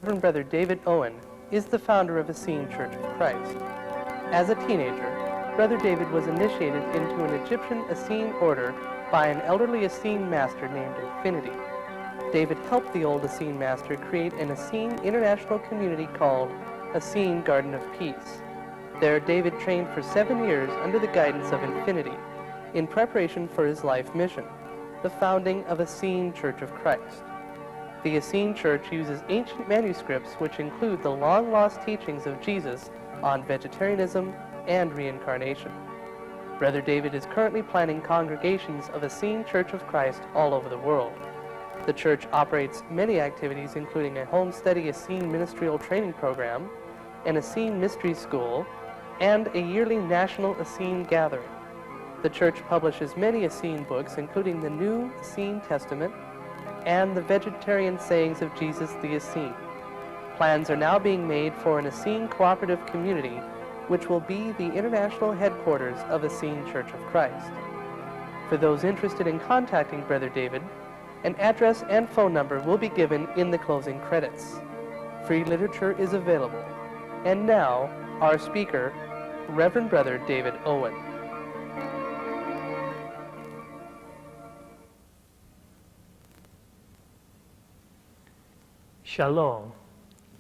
Reverend Brother David Owen is the founder of Essene Church of Christ. As a teenager, Brother David was initiated into an Egyptian Essene order by an elderly Essene master named Infinity. David helped the old Essene master create an Essene international community called Essene Garden of Peace. There, David trained for 7 years under the guidance of Infinity in preparation for his life mission, the founding of Essene Church of Christ. The Essene Church uses ancient manuscripts which include the long-lost teachings of Jesus on vegetarianism and reincarnation. Brother David is currently planning congregations of Essene Church of Christ all over the world. The church operates many activities including a home study Essene ministerial training program, an Essene mystery school, and a yearly national Essene gathering. The church publishes many Essene books including the New Essene Testament and the Vegetarian Sayings of Jesus the Essene. Plans are now being made for an Essene cooperative community which will be the international headquarters of Essene Church of Christ. For those interested in contacting Brother David, an address and phone number will be given in the closing credits. Free literature is available. And now, our speaker, Reverend Brother David Owen. Shalom,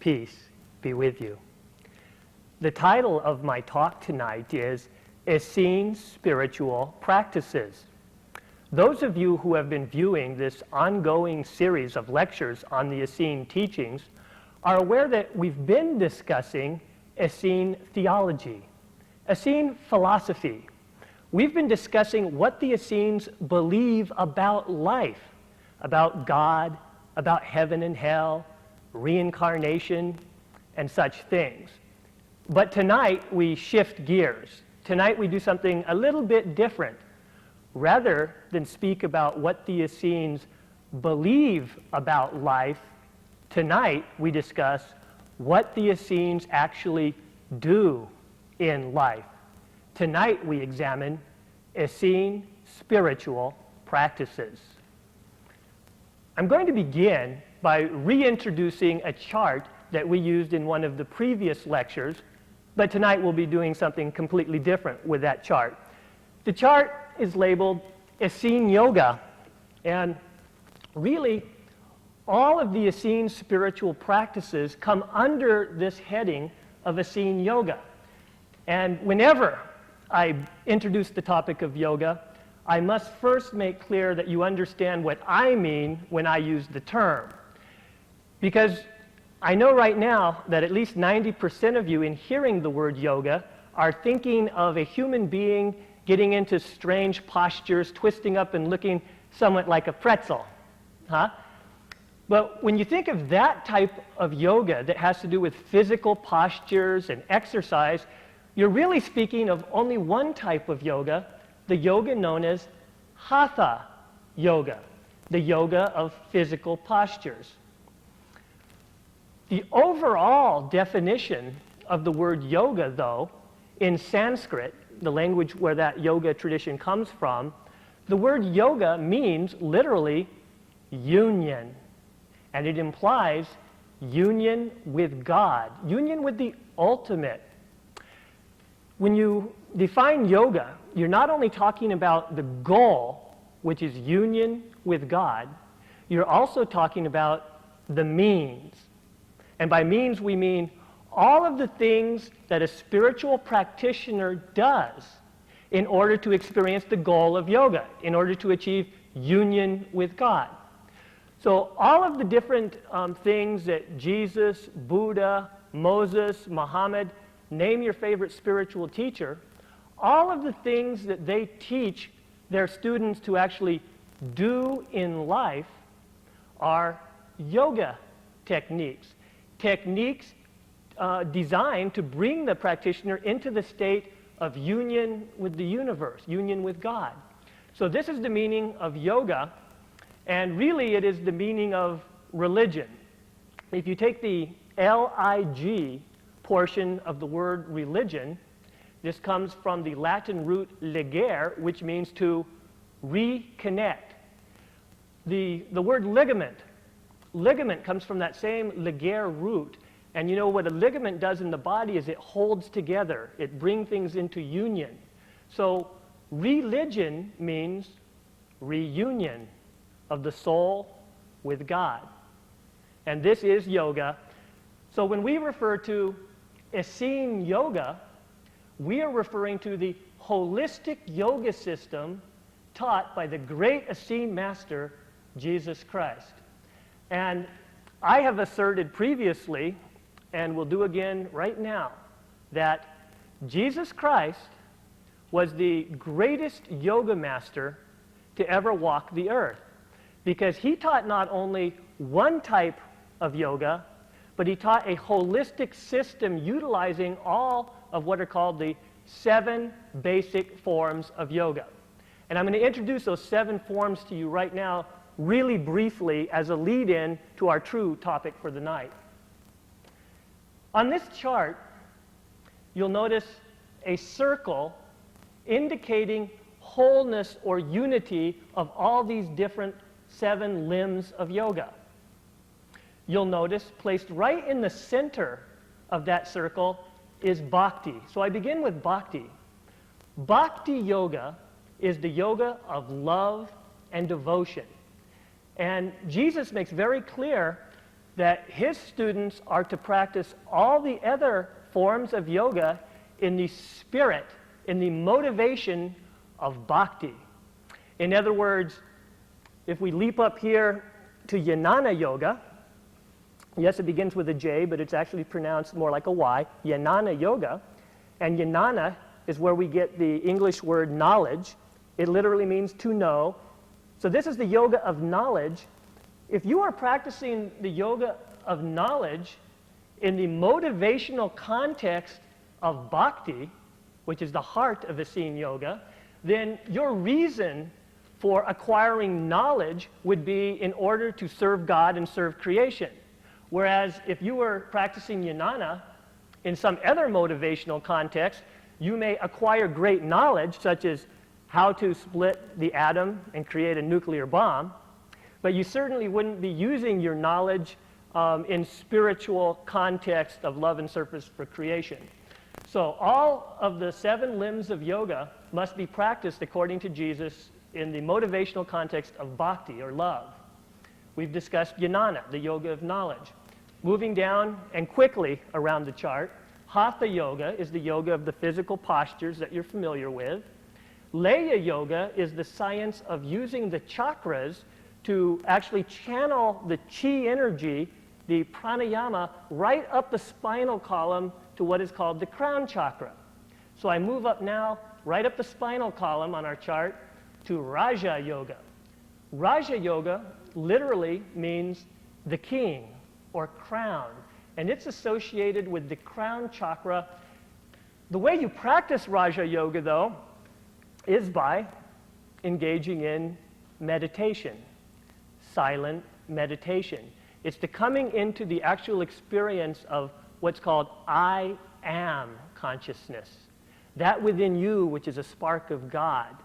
peace be with you. The title of my talk tonight is Essene Spiritual Practices. Those of you who have been viewing this ongoing series of lectures on the Essene teachings are aware that we've been discussing Essene theology, Essene philosophy. We've been discussing what the Essenes believe about life, about God, about heaven and hell, reincarnation, and such things. But tonight we shift gears. Tonight we do something a little bit different. Rather than speak about what the Essenes believe about life, tonight we discuss what the Essenes actually do in life. Tonight we examine Essene spiritual practices. I'm going to begin by reintroducing a chart that we used in one of the previous lectures, but tonight we'll be doing something completely different with that chart. The chart is labeled Essene Yoga, and really all of the Essene spiritual practices come under this heading of Essene Yoga. And whenever I introduce the topic of yoga, I must first make clear that you understand what I mean when I use the term. Because I know right now that at least 90% of you in hearing the word yoga are thinking of a human being getting into strange postures, twisting up and looking somewhat like a pretzel. But when you think of that type of yoga that has to do with physical postures and exercise, you're really speaking of only one type of yoga, the yoga known as Hatha yoga, the yoga of physical postures. The overall definition of the word yoga, though, in Sanskrit, the language where that yoga tradition comes from, the word yoga means literally union. And it implies union with God, union with the ultimate. When you define yoga, you're not only talking about the goal, which is union with God, you're also talking about the means. And by means, we mean all of the things that a spiritual practitioner does in order to experience the goal of yoga, in order to achieve union with God. So all of the different things that Jesus, Buddha, Moses, Muhammad, name your favorite spiritual teacher, all of the things that they teach their students to actually do in life are yoga techniques. Techniques designed to bring the practitioner into the state of union with the universe, union with God. So this is the meaning of yoga, and really it is the meaning of religion. If you take the L-I-G portion of the word religion, this comes from the Latin root ligare, which means to reconnect. The word ligament, ligament comes from that same ligare root. And you know what a ligament does in the body is it holds together. It brings things into union. So religion means reunion of the soul with God. And this is yoga. So when we refer to Essene yoga, we are referring to the holistic yoga system taught by the great Essene master, Jesus Christ. And I have asserted previously, and will do again right now, that Jesus Christ was the greatest yoga master to ever walk the earth, because he taught not only one type of yoga, but he taught a holistic system utilizing all of what are called the 7 basic forms of yoga. And I'm going to introduce those 7 forms to you right now really briefly as a lead-in to our true topic for the night. On this chart, you'll notice a circle indicating wholeness or unity of all these different 7 limbs of yoga. You'll notice placed right in the center of that circle is bhakti. So I begin with bhakti. Bhakti yoga is the yoga of love and devotion. And Jesus makes very clear that his students are to practice all the other forms of yoga in the spirit, in the motivation of bhakti. In other words, if we leap up here to Jnana yoga, yes, it begins with a J, but it's actually pronounced more like a Y, Jnana yoga, and Jnana is where we get the English word knowledge. It literally means to know. So this is the yoga of knowledge. If you are practicing the yoga of knowledge in the motivational context of bhakti, which is the heart of Essene yoga, then your reason for acquiring knowledge would be in order to serve God and serve creation. Whereas if you were practicing jnana in some other motivational context, you may acquire great knowledge, such as how to split the atom and create a nuclear bomb, but you certainly wouldn't be using your knowledge in spiritual context of love and service for creation. So all of the 7 limbs of yoga must be practiced according to Jesus in the motivational context of bhakti, or love. We've discussed jnana, the yoga of knowledge. Moving down and quickly around the chart, hatha yoga is the yoga of the physical postures that you're familiar with. Laya yoga is the science of using the chakras to actually channel the chi energy, the pranayama, right up the spinal column to what is called the crown chakra. So I move up now, right up the spinal column on our chart, to Raja yoga. Raja yoga literally means the king or crown, and it's associated with the crown chakra. The way you practice Raja yoga, though, is by engaging in meditation, silent meditation. It's the coming into the actual experience of what's called I am consciousness, that within you which is a spark of God.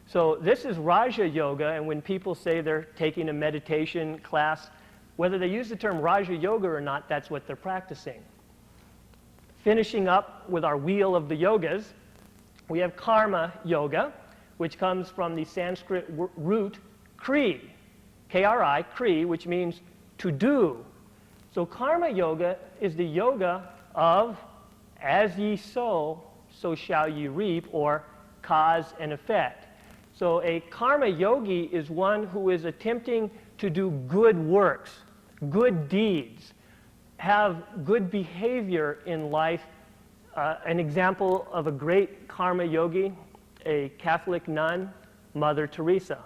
So this is Raja yoga, and when people say they're taking a meditation class, whether they use the term Raja yoga or not, that's what they're practicing. Finishing up with our wheel of the yogas, we have karma yoga, which comes from the Sanskrit root kri, K-R-I, kri, which means to do. So karma yoga is the yoga of as ye sow, so shall ye reap, or cause and effect. So a karma yogi is one who is attempting to do good works, good deeds, have good behavior in life. An example of a great karma yogi, a Catholic nun, Mother Teresa.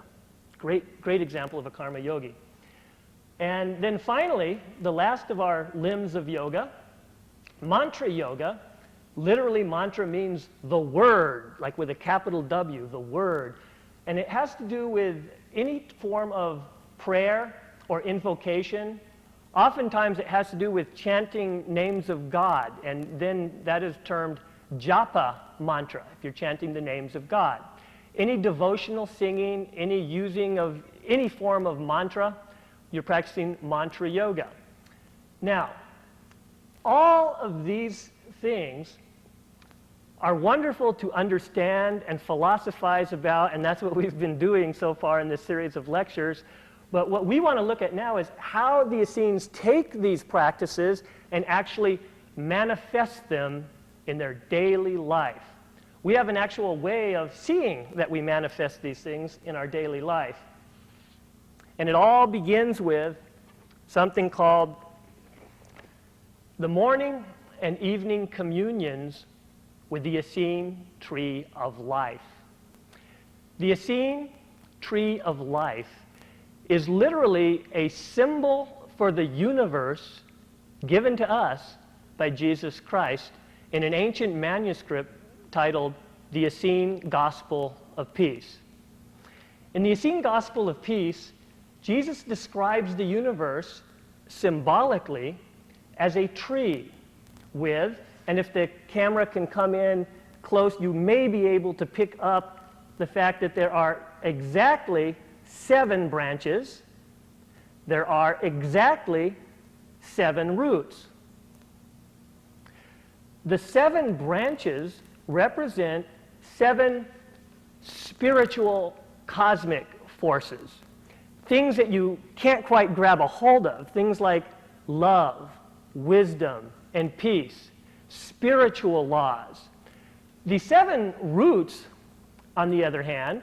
Great example of a karma yogi. And then finally, the last of our limbs of yoga, mantra yoga. Literally, mantra means the word, like with a capital W, the word. And it has to do with any form of prayer or invocation. Oftentimes it has to do with chanting names of God, and then that is termed japa mantra, if you're chanting the names of God. Any devotional singing, any using of any form of mantra you're practicing mantra yoga. Now, all of these things are wonderful to understand and philosophize about, and that's what we've been doing so far in this series of lectures. But what we want to look at now is how the Essenes take these practices and actually manifest them in their daily life. We have an actual way of seeing that we manifest these things in our daily life. And it all begins with something called the morning and evening communions with the Essene tree of life. The Essene tree of life is literally a symbol for the universe given to us by Jesus Christ in an ancient manuscript titled The Essene Gospel of Peace. In the Essene Gospel of Peace, Jesus describes the universe symbolically as a tree with, and if the camera can come in close, you may be able to pick up the fact that there are exactly 7 branches. There are exactly 7 roots. The 7 branches represent 7 spiritual cosmic forces, things that you can't quite grab a hold of, things like love, wisdom, and peace, spiritual laws. The 7 roots, on the other hand,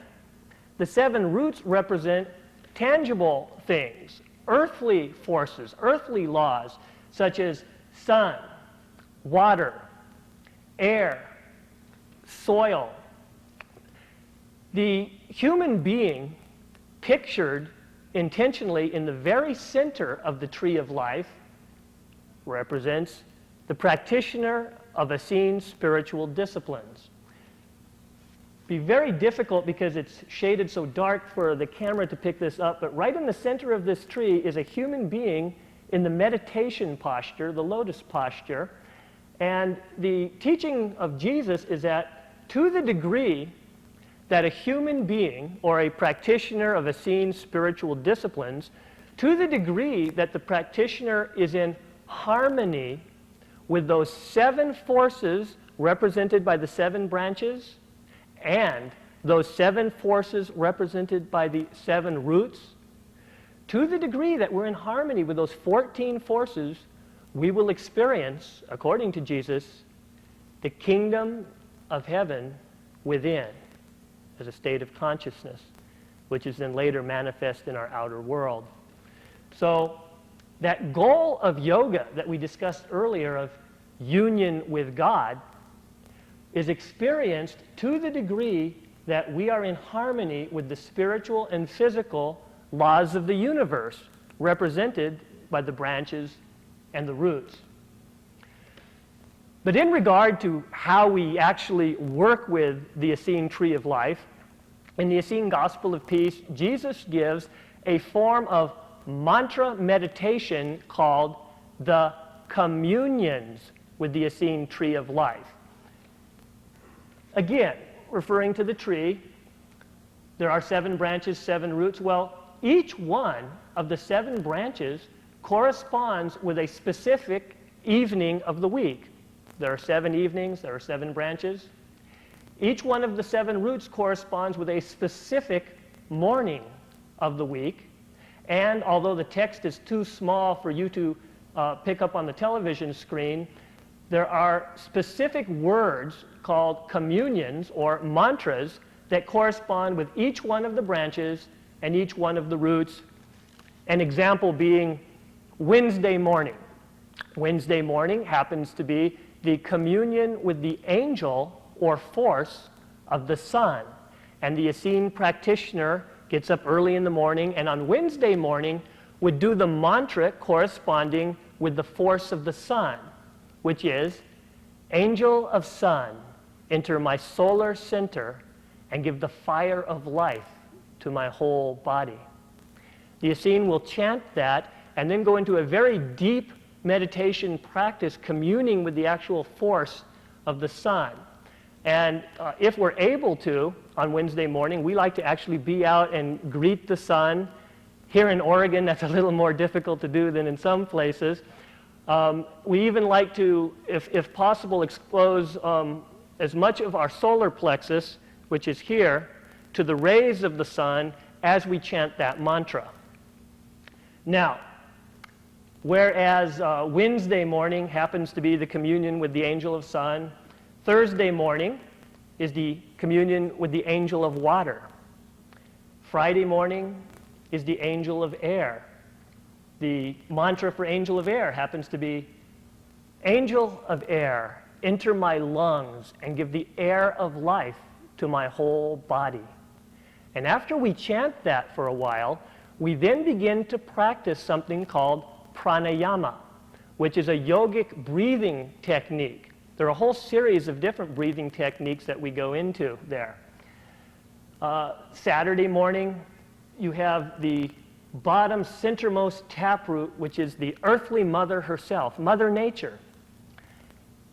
the 7 roots represent tangible things, earthly forces, earthly laws, such as sun, water, air, soil. The human being pictured intentionally in the very center of the tree of life represents the practitioner of Essene spiritual disciplines. Be very difficult because it's shaded so dark for the camera to pick this up, but right in the center of this tree is a human being in the meditation posture, the lotus posture. And the teaching of Jesus is that to the degree that a human being or a practitioner of Essene spiritual disciplines, to the degree that the practitioner is in harmony with those 7 forces represented by the 7 branches and those 7 forces represented by the 7 roots, to the degree that we're in harmony with those 14 forces, we will experience, according to Jesus, the kingdom of heaven within as a state of consciousness, which is then later manifest in our outer world. So that goal of yoga that we discussed earlier of union with God is experienced to the degree that we are in harmony with the spiritual and physical laws of the universe represented by the branches and the roots. But in regard to how we actually work with the Essene tree of life, in the Essene Gospel of Peace, Jesus gives a form of mantra meditation called the communions with the Essene tree of life. Again, referring to the tree, there are 7 branches, 7 roots. Well, each one of the 7 branches corresponds with a specific evening of the week. There are 7 evenings, there are 7 branches. Each one of the 7 roots corresponds with a specific morning of the week. And although the text is too small for you to pick up on the television screen, there are specific words called communions or mantras that correspond with each one of the branches and each one of the roots. An example being Wednesday morning. Wednesday morning happens to be the communion with the angel or force of the sun. And the Essene practitioner gets up early in the morning and on Wednesday morning would do the mantra corresponding with the force of the sun, which is, Angel of sun, enter my solar center and give the fire of life to my whole body. The Essene will chant that and then go into a very deep meditation practice, communing with the actual force of the sun. And if we're able to, on Wednesday morning, we like to actually be out and greet the sun Here in Oregon, that's a little more difficult to do than in some places. We even like to, if possible, expose as much of our solar plexus, which is here, to the rays of the sun as we chant that mantra. Now, whereas Wednesday morning happens to be the communion with the angel of sun, Thursday morning is the communion with the angel of water. Friday morning is the angel of air. The mantra for angel of air happens to be, angel of air, enter my lungs and give the air of life to my whole body. And after we chant that for a while, we then begin to practice something called pranayama, which is a yogic breathing technique. There are a whole series of different breathing techniques that we go into there. Saturday morning, you have the bottom centermost taproot, which is the earthly mother herself, Mother Nature.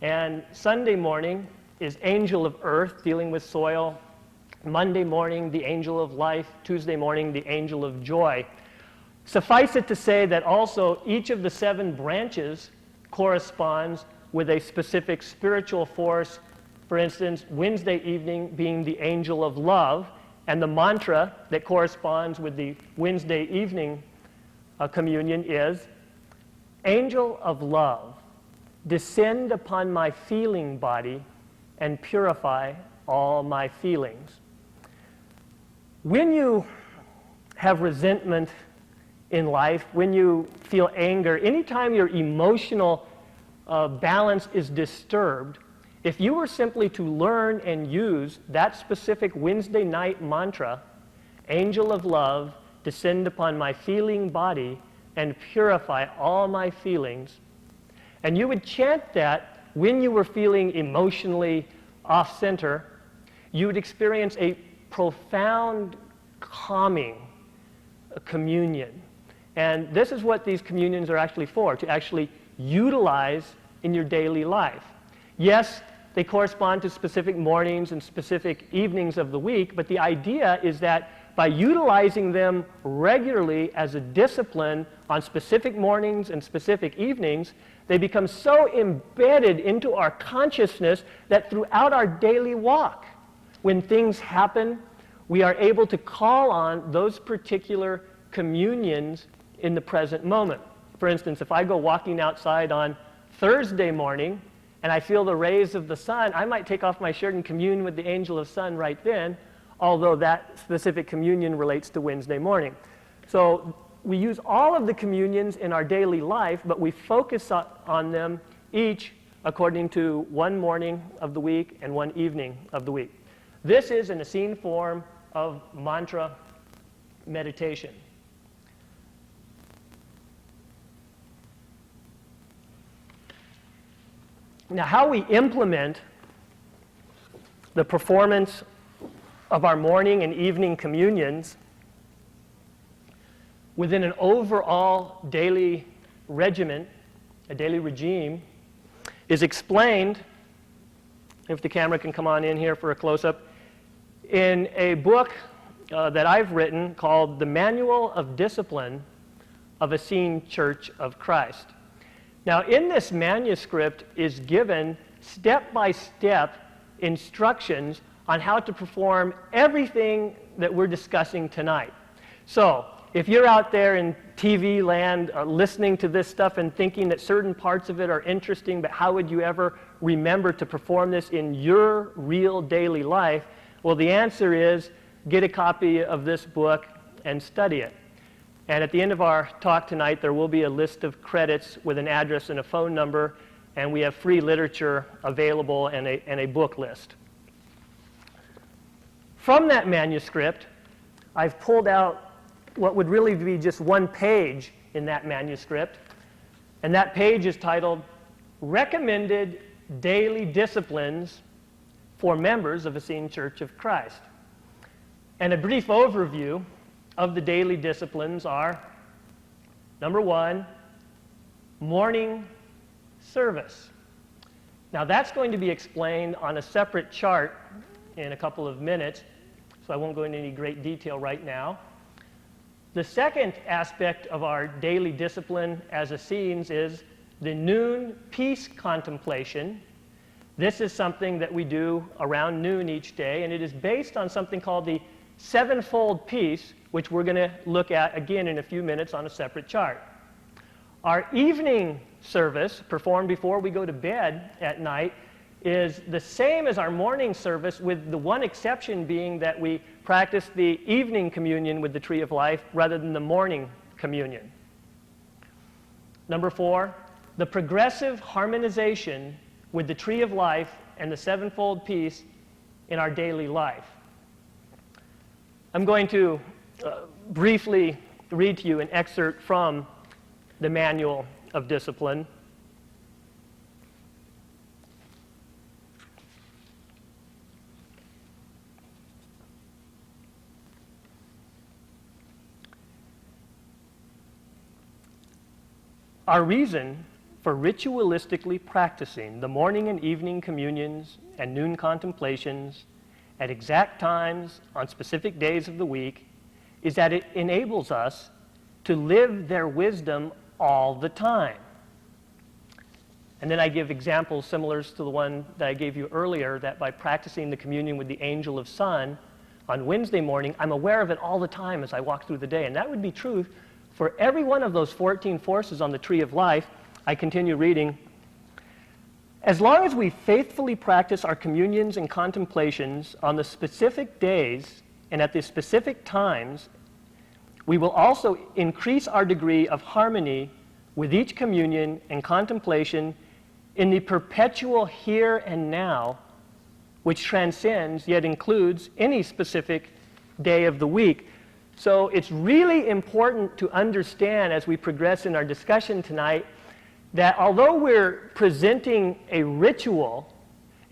And Sunday morning is angel of earth, dealing with soil. Monday morning, the angel of life. Tuesday morning, the angel of joy. Suffice it to say that also each of the 7 branches corresponds with a specific spiritual force. For instance, Wednesday evening being the angel of love, and the mantra that corresponds with the Wednesday evening communion is, angel of love, descend upon my feeling body and purify all my feelings. When you have resentment in life, when you feel anger, anytime your emotional balance is disturbed, if you were simply to learn and use that specific Wednesday night mantra, angel of love, descend upon my feeling body and purify all my feelings, and you would chant that when you were feeling emotionally off-center, you would experience a profound calming communion. And this is what these communions are actually for, to actually utilize in your daily life. Yes, they correspond to specific mornings and specific evenings of the week, but the idea is that by utilizing them regularly as a discipline on specific mornings and specific evenings, they become so embedded into our consciousness that throughout our daily walk, when things happen, we are able to call on those particular communions in the present moment. For instance, if I go walking outside on Thursday morning and I feel the rays of the sun, I might take off my shirt and commune with the angel of sun right then, although that specific communion relates to Wednesday morning. So we use all of the communions in our daily life, but we focus on them each according to one morning of the week and one evening of the week. This is an Essene form of mantra meditation. Now, how we implement the performance of our morning and evening communions within an overall daily regimen, a daily regime, is explained, if the camera can come on in here for a close-up, in a book that I've written called The Manual of Discipline of Essene Church of Christ. Now, in this manuscript is given step-by-step instructions on how to perform everything that we're discussing tonight. So, if you're out there in TV land listening to this stuff and thinking that certain parts of it are interesting, but how would you ever remember to perform this in your real daily life? Well, the answer is get a copy of this book and study it. And at the end of our talk tonight, there will be a list of credits with an address and a phone number, and we have free literature available and a book list. From that manuscript, I've pulled out what would really be just one page in that manuscript, and that page is titled Recommended Daily Disciplines for Members of Essene Church of Christ. And a brief overview of the daily disciplines are, number 1, morning service. Now that's going to be explained on a separate chart in a couple of minutes, so I won't go into any great detail right now. The second aspect of our daily discipline as Essenes is the noon peace contemplation. This is something that we do around noon each day, and it is based on something called the Sevenfold Peace, which we're going to look at again in a few minutes on a separate chart. Our evening service, performed before we go to bed at night, is the same as our morning service, with the one exception being that we practice the evening communion with the Tree of Life rather than the morning communion. Number 4, the progressive harmonization with the Tree of Life and the Sevenfold Peace in our daily life. I'm going to briefly read to you an excerpt from the Manual of Discipline. Our reason for ritualistically practicing the morning and evening communions and noon contemplations at exact times on specific days of the week is that it enables us to live their wisdom all the time. And then I give examples similar to the one that I gave you earlier, that by practicing the communion with the Angel of Sun on Wednesday morning, I'm aware of it all the time as I walk through the day. And that would be true for every one of those 14 forces on the Tree of Life. I continue reading. As long as we faithfully practice our communions and contemplations on the specific days and at the specific times, we will also increase our degree of harmony with each communion and contemplation in the perpetual here and now, which transcends yet includes any specific day of the week. So it's really important to understand as we progress in our discussion tonight that although we're presenting a ritual,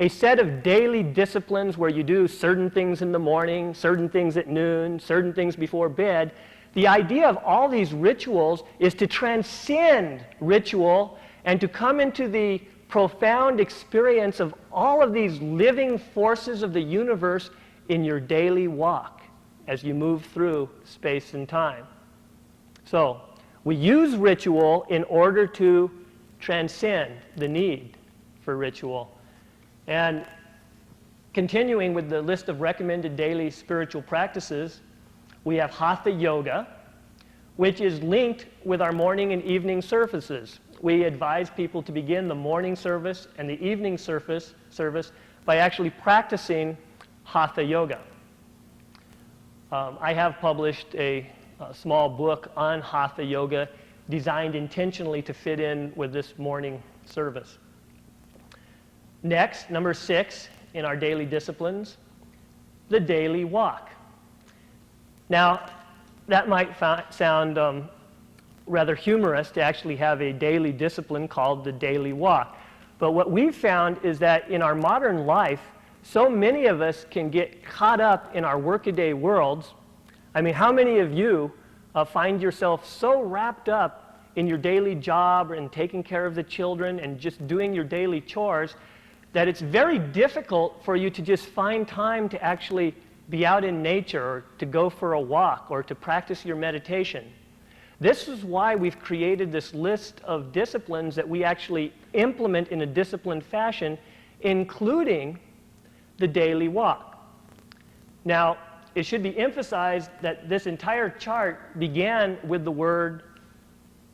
a set of daily disciplines where you do certain things in the morning, certain things at noon, certain things before bed, the idea of all these rituals is to transcend ritual and to come into the profound experience of all of these living forces of the universe in your daily walk as you move through space and time. So, we use ritual in order to transcend the need for ritual. And continuing with the list of recommended daily spiritual practices, we have Hatha Yoga, which is linked with our morning and evening services. We advise people to begin the morning service and the evening service by actually practicing Hatha Yoga. I have published a small book on Hatha Yoga designed intentionally to fit in with this morning service. Next, number 6 in our daily disciplines, the daily walk. Now, that might sound rather humorous to actually have a daily discipline called the daily walk. But what we've found is that in our modern life, so many of us can get caught up in our workaday worlds. I mean, how many of you find yourself so wrapped up in your daily job and taking care of the children and just doing your daily chores that it's very difficult for you to just find time to actually be out in nature or to go for a walk or to practice your meditation? This is why we've created this list of disciplines that we actually implement in a disciplined fashion, including the daily walk. Now, it should be emphasized that this entire chart began with the word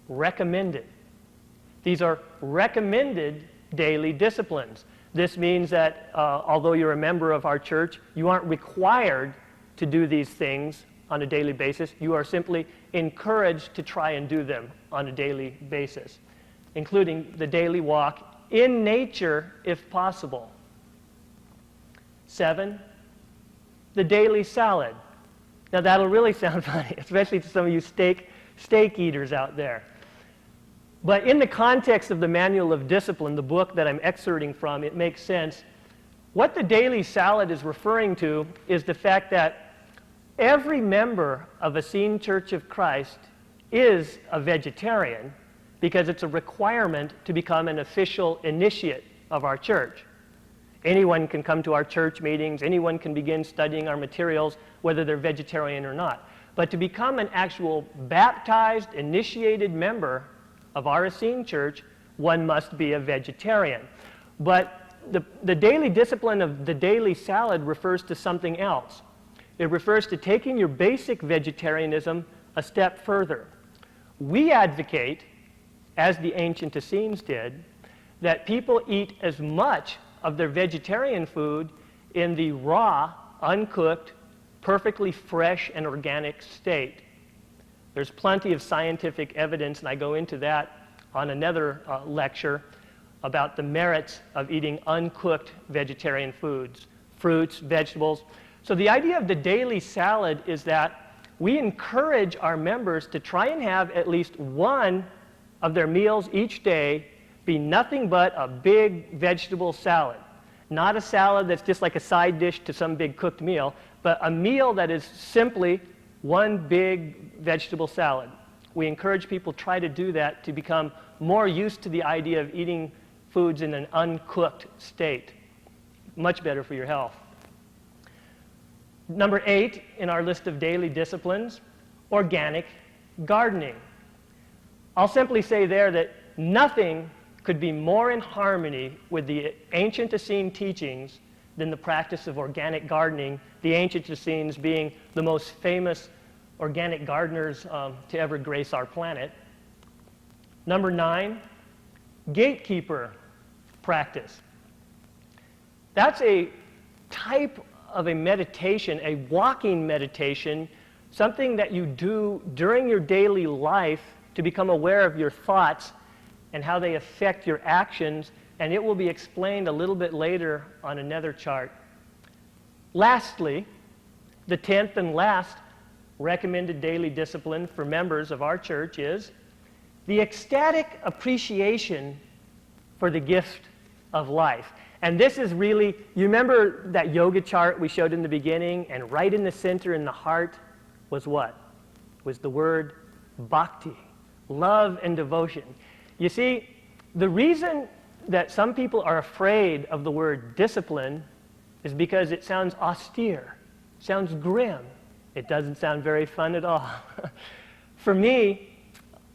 recommended. These are recommended daily disciplines. This means that although you're a member of our church, you aren't required to do these things on a daily basis. You are simply encouraged to try and do them on a daily basis, including the daily walk in nature if possible. 7, the daily salad. Now that'll really sound funny, especially to some of you steak eaters out there. But in the context of the Manual of Discipline, the book that I'm excerpting from, it makes sense. What the daily salad is referring to is the fact that every member of Essene Church of Christ is a vegetarian because it's a requirement to become an official initiate of our church. Anyone can come to our church meetings, anyone can begin studying our materials, whether they're vegetarian or not. But to become an actual baptized, initiated member of our Essene church, one must be a vegetarian. But the daily discipline of the daily salad refers to something else. It refers to taking your basic vegetarianism a step further. We advocate, as the ancient Essenes did, that people eat as much of their vegetarian food in the raw, uncooked, perfectly fresh and organic state. There's plenty of scientific evidence, and I go into that on another lecture, about the merits of eating uncooked vegetarian foods, fruits, vegetables. So the idea of the daily salad is that we encourage our members to try and have at least one of their meals each day be nothing but a big vegetable salad. Not a salad that's just like a side dish to some big cooked meal, but a meal that is simply one big vegetable salad. We encourage people to try to do that to become more used to the idea of eating foods in an uncooked state. Much better for your health. Number 8 in our list of daily disciplines, organic gardening. I'll simply say there that nothing could be more in harmony with the ancient Essene teachings than the practice of organic gardening, the ancient Essenes being the most famous organic gardeners to ever grace our planet. Number 9, gatekeeper practice. That's a type of a meditation, a walking meditation, something that you do during your daily life to become aware of your thoughts and how they affect your actions, and it will be explained a little bit later on another chart. Lastly, the 10th and last recommended daily discipline for members of our church is the ecstatic appreciation for the gift of life. And this is really, you remember that yoga chart we showed in the beginning, and right in the center in the heart was what? Was the word bhakti, love and devotion. You see, the reason that some people are afraid of the word discipline is because it sounds austere, sounds grim. It doesn't sound very fun at all. For me,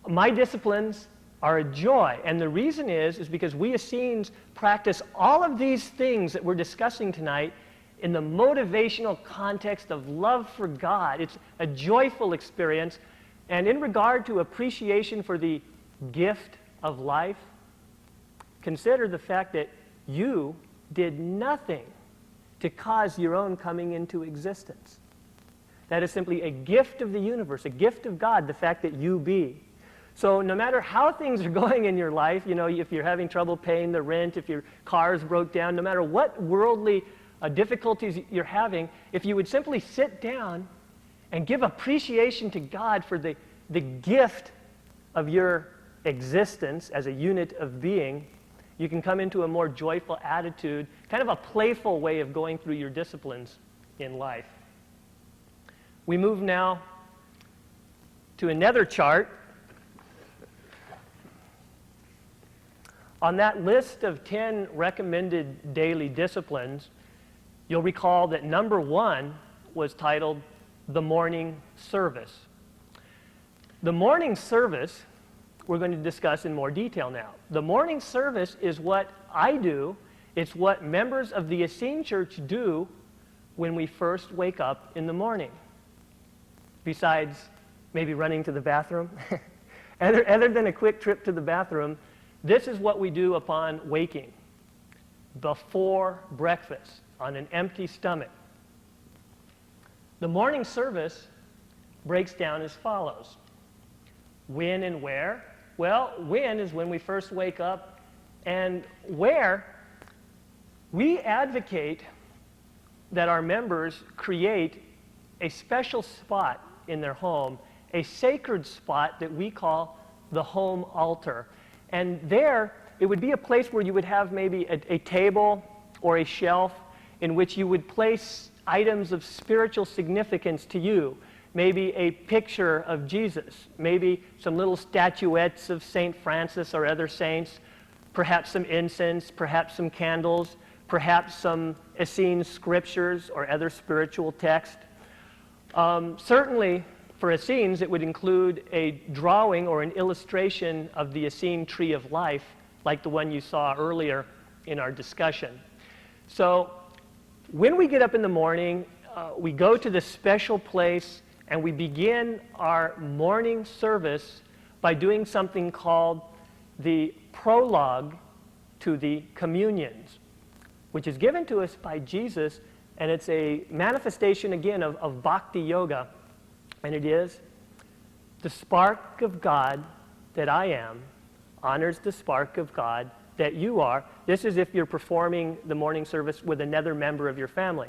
my disciplines are a joy, and the reason is because we Essenes practice all of these things that we're discussing tonight in the motivational context of love for God. It's a joyful experience, and in regard to appreciation for the gift of life, consider the fact that you did nothing to cause your own coming into existence. That is simply a gift of the universe, a gift of God, the fact that you be. So no matter how things are going in your life, you know, if you're having trouble paying the rent, if your car is broke down, no matter what worldly difficulties you're having, if you would simply sit down and give appreciation to God for the gift of your existence as a unit of being, you can come into a more joyful attitude, kind of a playful way of going through your disciplines in life. We move now to another chart. On that list of 10 recommended daily disciplines, you'll recall that number 1 was titled the morning service. The morning service we're going to discuss in more detail now. The morning service is what I do. It's what members of the Essene Church do when we first wake up in the morning. Besides maybe running to the bathroom. Other than a quick trip to the bathroom, this is what we do upon waking, before breakfast, on an empty stomach. The morning service breaks down as follows. When and where? Well, when is when we first wake up, and where we advocate that our members create a special spot in their home, a sacred spot that we call the home altar. And there, it would be a place where you would have maybe a table or a shelf in which you would place items of spiritual significance to you. Maybe a picture of Jesus, maybe some little statuettes of St. Francis or other saints, perhaps some incense, perhaps some candles, perhaps some Essene scriptures or other spiritual text. Certainly, for Essenes, it would include a drawing or an illustration of the Essene tree of life, like the one you saw earlier in our discussion. So when we get up in the morning, we go to this special place and we begin our morning service by doing something called the prologue to the communions, which is given to us by Jesus, and it's a manifestation again of bhakti yoga, and it is, the spark of God that I am honors the spark of God that you are. This is if you're performing the morning service with another member of your family.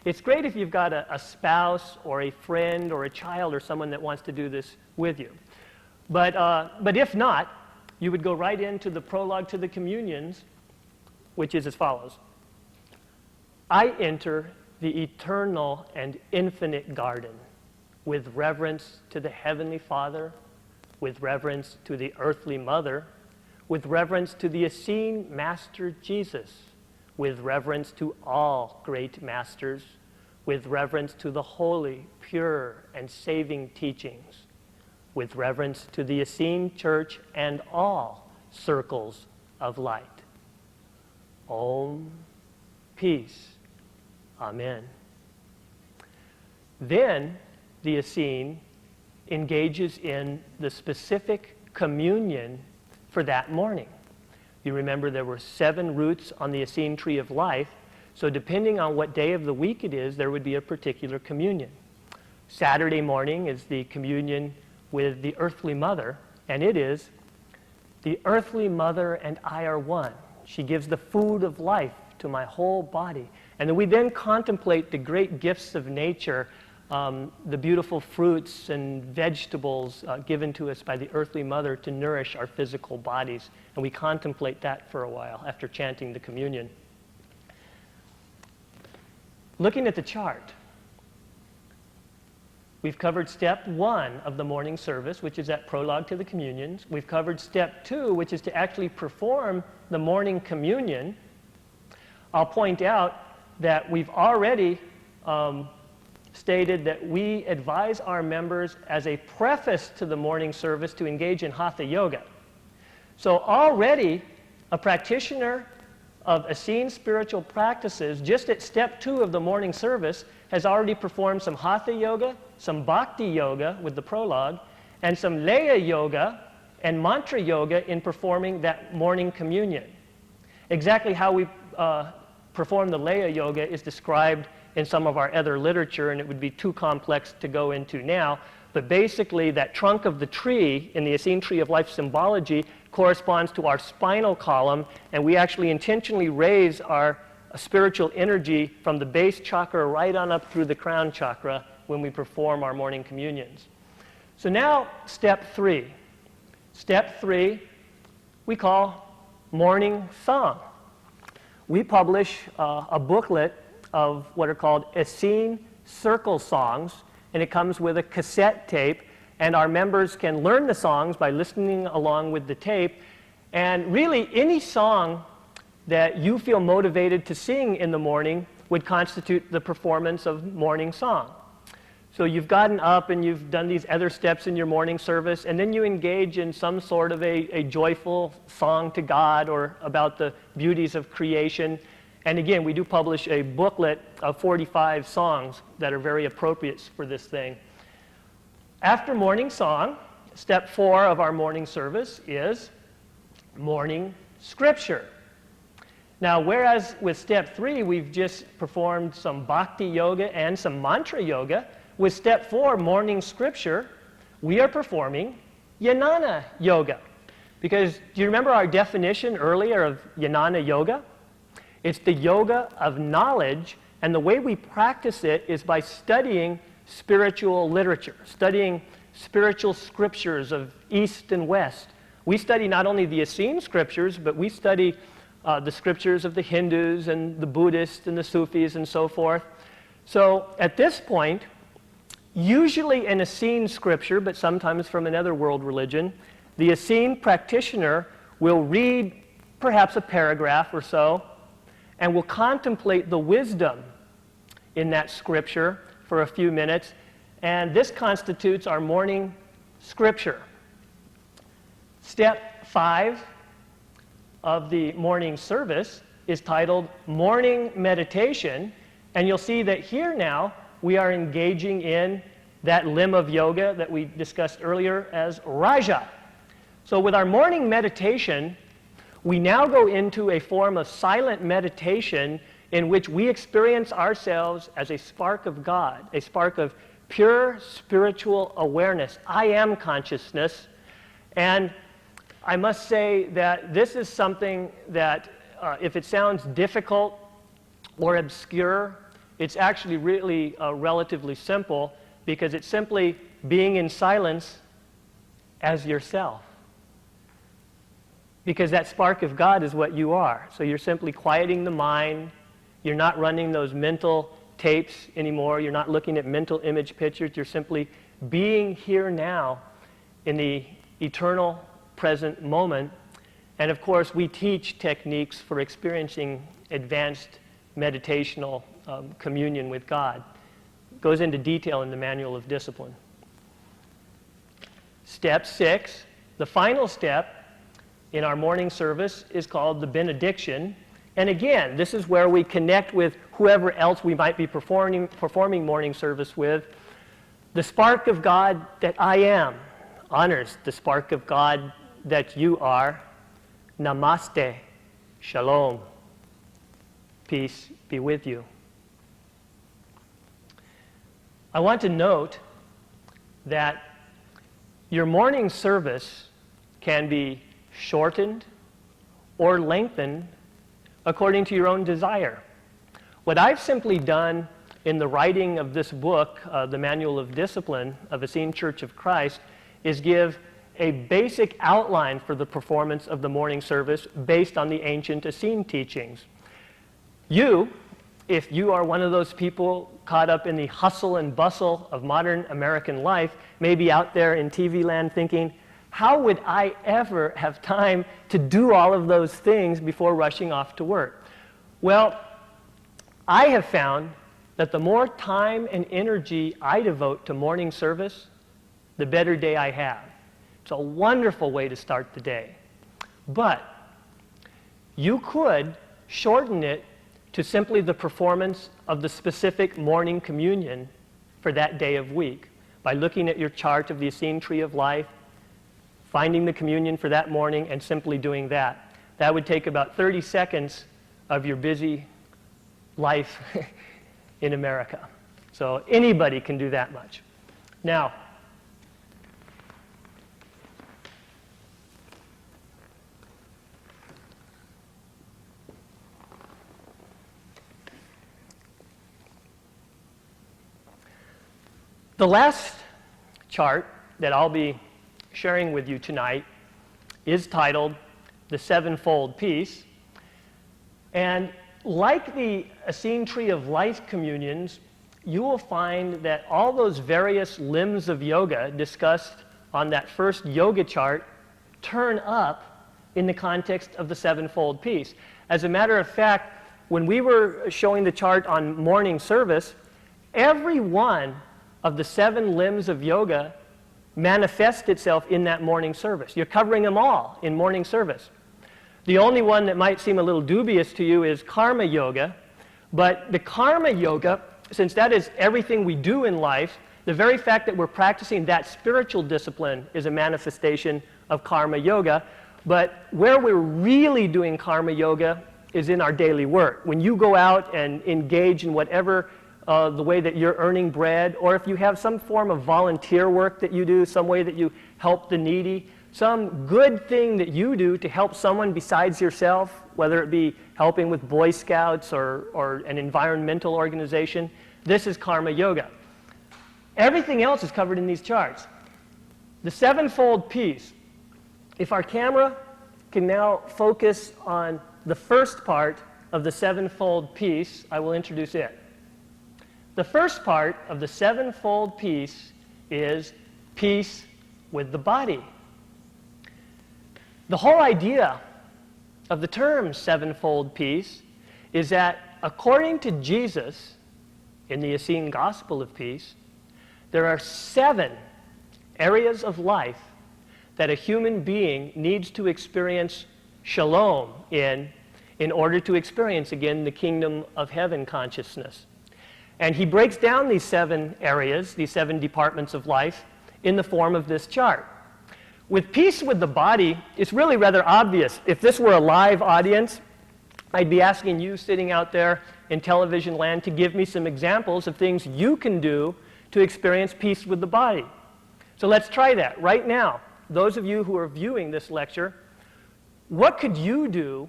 It's great if you've got a spouse or a friend or a child or someone that wants to do this with you. But if not, you would go right into the prologue to the communions, which is as follows. I enter the eternal and infinite garden with reverence to the Heavenly Father, with reverence to the earthly mother, with reverence to the Essene Master Jesus, with reverence to all great masters, with reverence to the holy, pure, and saving teachings, with reverence to the Essene Church and all circles of light. Om, peace, amen. Then the Essene engages in the specific communion for that morning. You remember there were 7 roots on the Essene tree of life, so depending on what day of the week it is, there would be a particular communion. Saturday morning is the communion with the earthly mother, and it is, the earthly mother and I are one. She gives the food of life to my whole body. And then we then contemplate the great gifts of nature, the beautiful fruits and vegetables given to us by the earthly mother to nourish our physical bodies. And we contemplate that for a while after chanting the communion. Looking at the chart, we've covered step 1 of the morning service, which is that prologue to the communions. We've covered step 2, which is to actually perform the morning communion. I'll point out that we've already stated that we advise our members as a preface to the morning service to engage in hatha yoga. So already a practitioner of Essene spiritual practices, just at step 2 of the morning service, has already performed some hatha yoga, some bhakti yoga with the prologue, and some leya yoga and mantra yoga in performing that morning communion. Exactly how we perform the leya yoga is described in some of our other literature, and it would be too complex to go into now. But basically, that trunk of the tree in the Essene tree of life symbology corresponds to our spinal column, and we actually intentionally raise our spiritual energy from the base chakra right on up through the crown chakra when we perform our morning communions. So now, step 3. Step 3 we call morning song. We publish a booklet of what are called Essene circle songs, and it comes with a cassette tape, and our members can learn the songs by listening along with the tape. And really, any song that you feel motivated to sing in the morning would constitute the performance of morning song. So you've gotten up and you've done these other steps in your morning service, and then you engage in some sort of a joyful song to God or about the beauties of creation. And again, we do publish a booklet of 45 songs that are very appropriate for this thing. After morning song, step 4 of our morning service is morning scripture. Now, whereas with step 3, we've just performed some bhakti yoga and some mantra yoga, with step 4, morning scripture, we are performing jnana yoga. Because do you remember our definition earlier of jnana yoga? It's the yoga of knowledge, and the way we practice it is by studying spiritual literature, studying spiritual scriptures of East and West. We study not only the Essene scriptures, but we study the scriptures of the Hindus and the Buddhists and the Sufis and so forth. So at this point, usually an Essene scripture, but sometimes from another world religion, the Essene practitioner will read perhaps a paragraph or so, and will contemplate the wisdom in that scripture for a few minutes, And this constitutes our morning scripture. Step 5 of the morning service is titled Morning Meditation. And you'll see that here now we are engaging in that limb of yoga that we discussed earlier as Raja. So with our morning meditation, we now go into a form of silent meditation in which we experience ourselves as a spark of God, a spark of pure spiritual awareness. I am consciousness. And I must say that this is something that, if it sounds difficult or obscure, it's actually really relatively simple, because it's simply being in silence as yourself. Because that spark of God is what you are. So you're simply quieting the mind. You're not running those mental tapes anymore. You're not looking at mental image pictures. You're simply being here now in the eternal present moment. And of course, we teach techniques for experiencing advanced meditational communion with God. It goes into detail in the Manual of Discipline. Step 6, the final step in our morning service, is called the benediction. And again, this is where we connect with whoever else we might be performing morning service with. The spark of God that I am honors the spark of God that you are. Namaste, shalom, peace be with you. I want to note that your morning service can be shortened or lengthened according to your own desire. What I've simply done in the writing of this book, the Manual of Discipline of Essene Church of Christ, is give a basic outline for the performance of the morning service based on the ancient Essene teachings. You, if you are one of those people caught up in the hustle and bustle of modern American life, may be out there in TV land thinking, how would I ever have time to do all of those things before rushing off to work? Well, I have found that the more time and energy I devote to morning service, the better day I have. It's a wonderful way to start the day. But you could shorten it to simply the performance of the specific morning communion for that day of week by looking at your chart of the Essene Tree of Life, finding the communion for that morning, and simply doing that. That would take about 30 seconds of your busy life in America. So anybody can do that much. Now, the last chart that I'll be sharing with you tonight is titled The Sevenfold Peace. And like the Essene Tree of Life communions, you will find that all those various limbs of yoga discussed on that first yoga chart turn up in the context of the Sevenfold Peace. As a matter of fact, when we were showing the chart on morning service, every one of the 7 limbs of yoga manifests itself in that morning service. You're covering them all in morning service. The only one that might seem a little dubious to you is karma yoga, but the karma yoga, since that is everything we do in life, the very fact that we're practicing that spiritual discipline is a manifestation of karma yoga. But where we're really doing karma yoga is in our daily work. When you go out and engage in whatever the way that you're earning bread, or if you have some form of volunteer work that you do, some way that you help the needy, some good thing that you do to help someone besides yourself, whether it be helping with Boy Scouts or an environmental organization, this is karma yoga. Everything else is covered in these charts. The Sevenfold Peace. If our camera can now focus on the first part of the Sevenfold Peace, I will introduce it. The first part of the Sevenfold Peace is peace with the body. The whole idea of the term Sevenfold Peace is that according to Jesus in the Essene Gospel of Peace, There are 7 areas of life that a human being needs to experience shalom in order to experience, again, the kingdom of heaven consciousness. And he breaks down these 7 areas, these 7 departments of life, in the form of this chart. With peace with the body, it's really rather obvious. If this were a live audience, I'd be asking you sitting out there in television land to give me some examples of things you can do to experience peace with the body. So let's try that right now. Those of you who are viewing this lecture, what could you do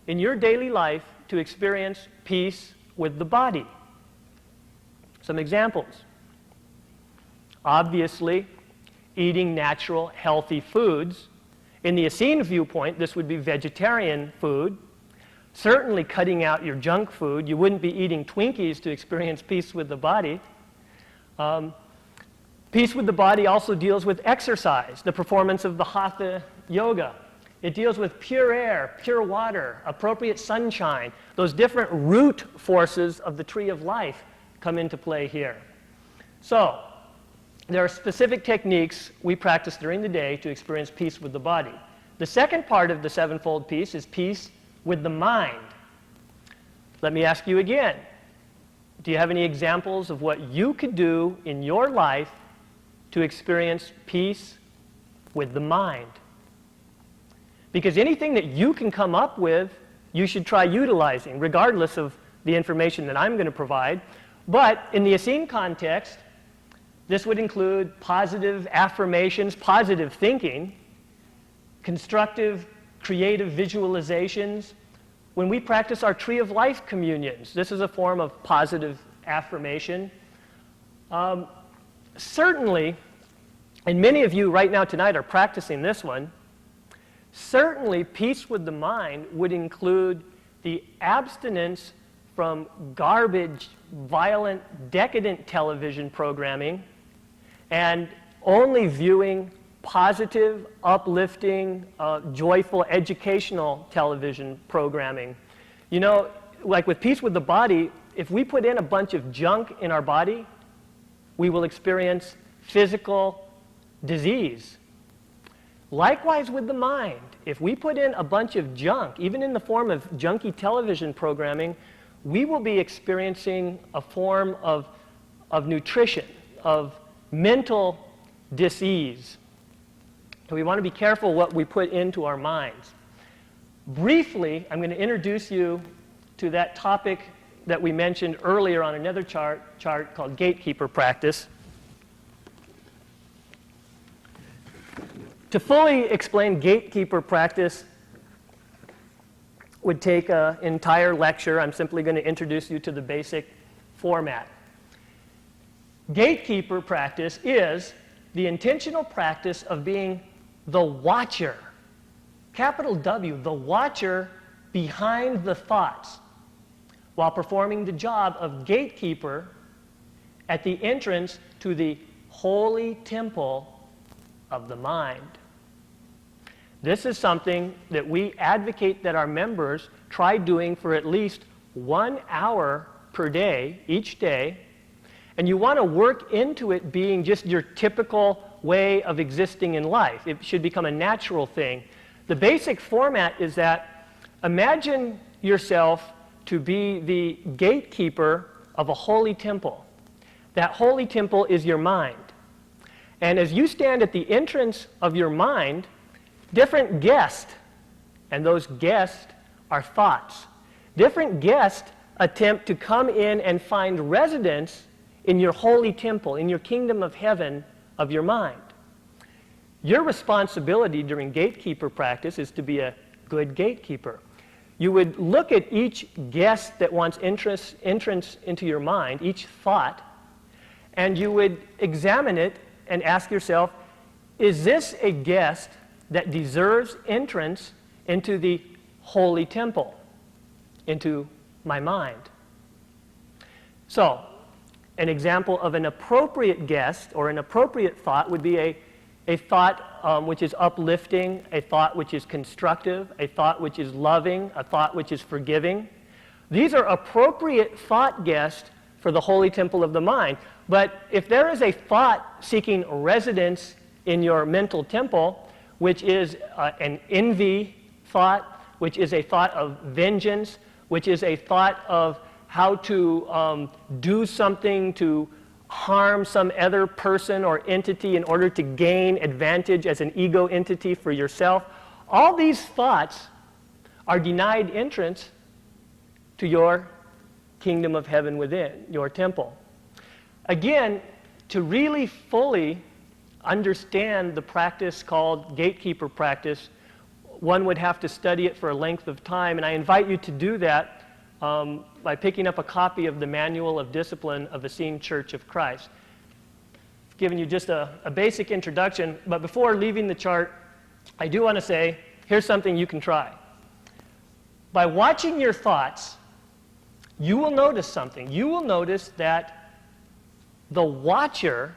in your daily life to experience peace with the body? Some examples. Obviously, eating natural, healthy foods. In the Essene viewpoint, this would be vegetarian food. Certainly cutting out your junk food. You wouldn't be eating Twinkies to experience peace with the body. Peace with the body also deals with exercise, the performance of the Hatha yoga. It deals with pure air, pure water, appropriate sunshine. Those different root forces of the tree of life come into play here. So, there are specific techniques we practice during the day to experience peace with the body. The second part of the Sevenfold Peace is peace with the mind. Let me ask you again. Do you have any examples of what you could do in your life to experience peace with the mind? Because anything that you can come up with, you should try utilizing, regardless of the information that I'm going to provide. But in the Essene context, this would include positive affirmations, positive thinking, constructive, creative visualizations. When we practice our Tree of Life communions, this is a form of positive affirmation. Certainly, and many of you right now tonight are practicing this one, certainly peace with the mind would include the abstinence from garbage, violent, decadent television programming, and only viewing positive, uplifting, joyful, educational television programming. You know, like with peace with the body, if we put in a bunch of junk in our body, we will experience physical disease. Likewise with the mind, if we put in a bunch of junk, even in the form of junky television programming, we will be experiencing a form of nutrition, of mental dis-ease. So we want to be careful what we put into our minds. Briefly, I'm going to introduce you to that topic that we mentioned earlier on another chart called gatekeeper practice. To fully explain gatekeeper practice would take an entire lecture. I'm simply going to introduce you to the basic format. Gatekeeper practice is the intentional practice of being the watcher, capital W, the watcher behind the thoughts, while performing the job of gatekeeper at the entrance to the holy temple of the mind. This is something that we advocate that our members try doing for at least 1 hour per day, each day, and you want to work into it being just your typical way of existing in life. It should become a natural thing. The basic format is that imagine yourself to be the gatekeeper of a holy temple. That holy temple is your mind. And as you stand at the entrance of your mind, different guests, and those guests are thoughts, different guests attempt to come in and find residence in your holy temple, in your kingdom of heaven of your mind. Your responsibility during gatekeeper practice is to be a good gatekeeper. You would look at each guest that wants entrance into your mind, each thought, and you would examine it and ask yourself, is this a guest that deserves entrance into the holy temple, into my mind? So, an example of an appropriate guest or an appropriate thought would be a thought which is uplifting, a thought which is constructive, a thought which is loving, a thought which is forgiving. These are appropriate thought guests for the holy temple of the mind. But if there is a thought seeking residence in your mental temple, which is an envy thought, which is a thought of vengeance, which is a thought of how to do something to harm some other person or entity in order to gain advantage as an ego entity for yourself, all these thoughts are denied entrance to your kingdom of heaven within, your temple. Again, to really fully understand the practice called gatekeeper practice, one would have to study it for a length of time, and I invite you to do that by picking up a copy of the Manual of Discipline of Essene Church of Christ. I've given you just a basic introduction, but before leaving the chart, I do want to say, here's something you can try. By watching your thoughts, you will notice something. You will notice that the watcher,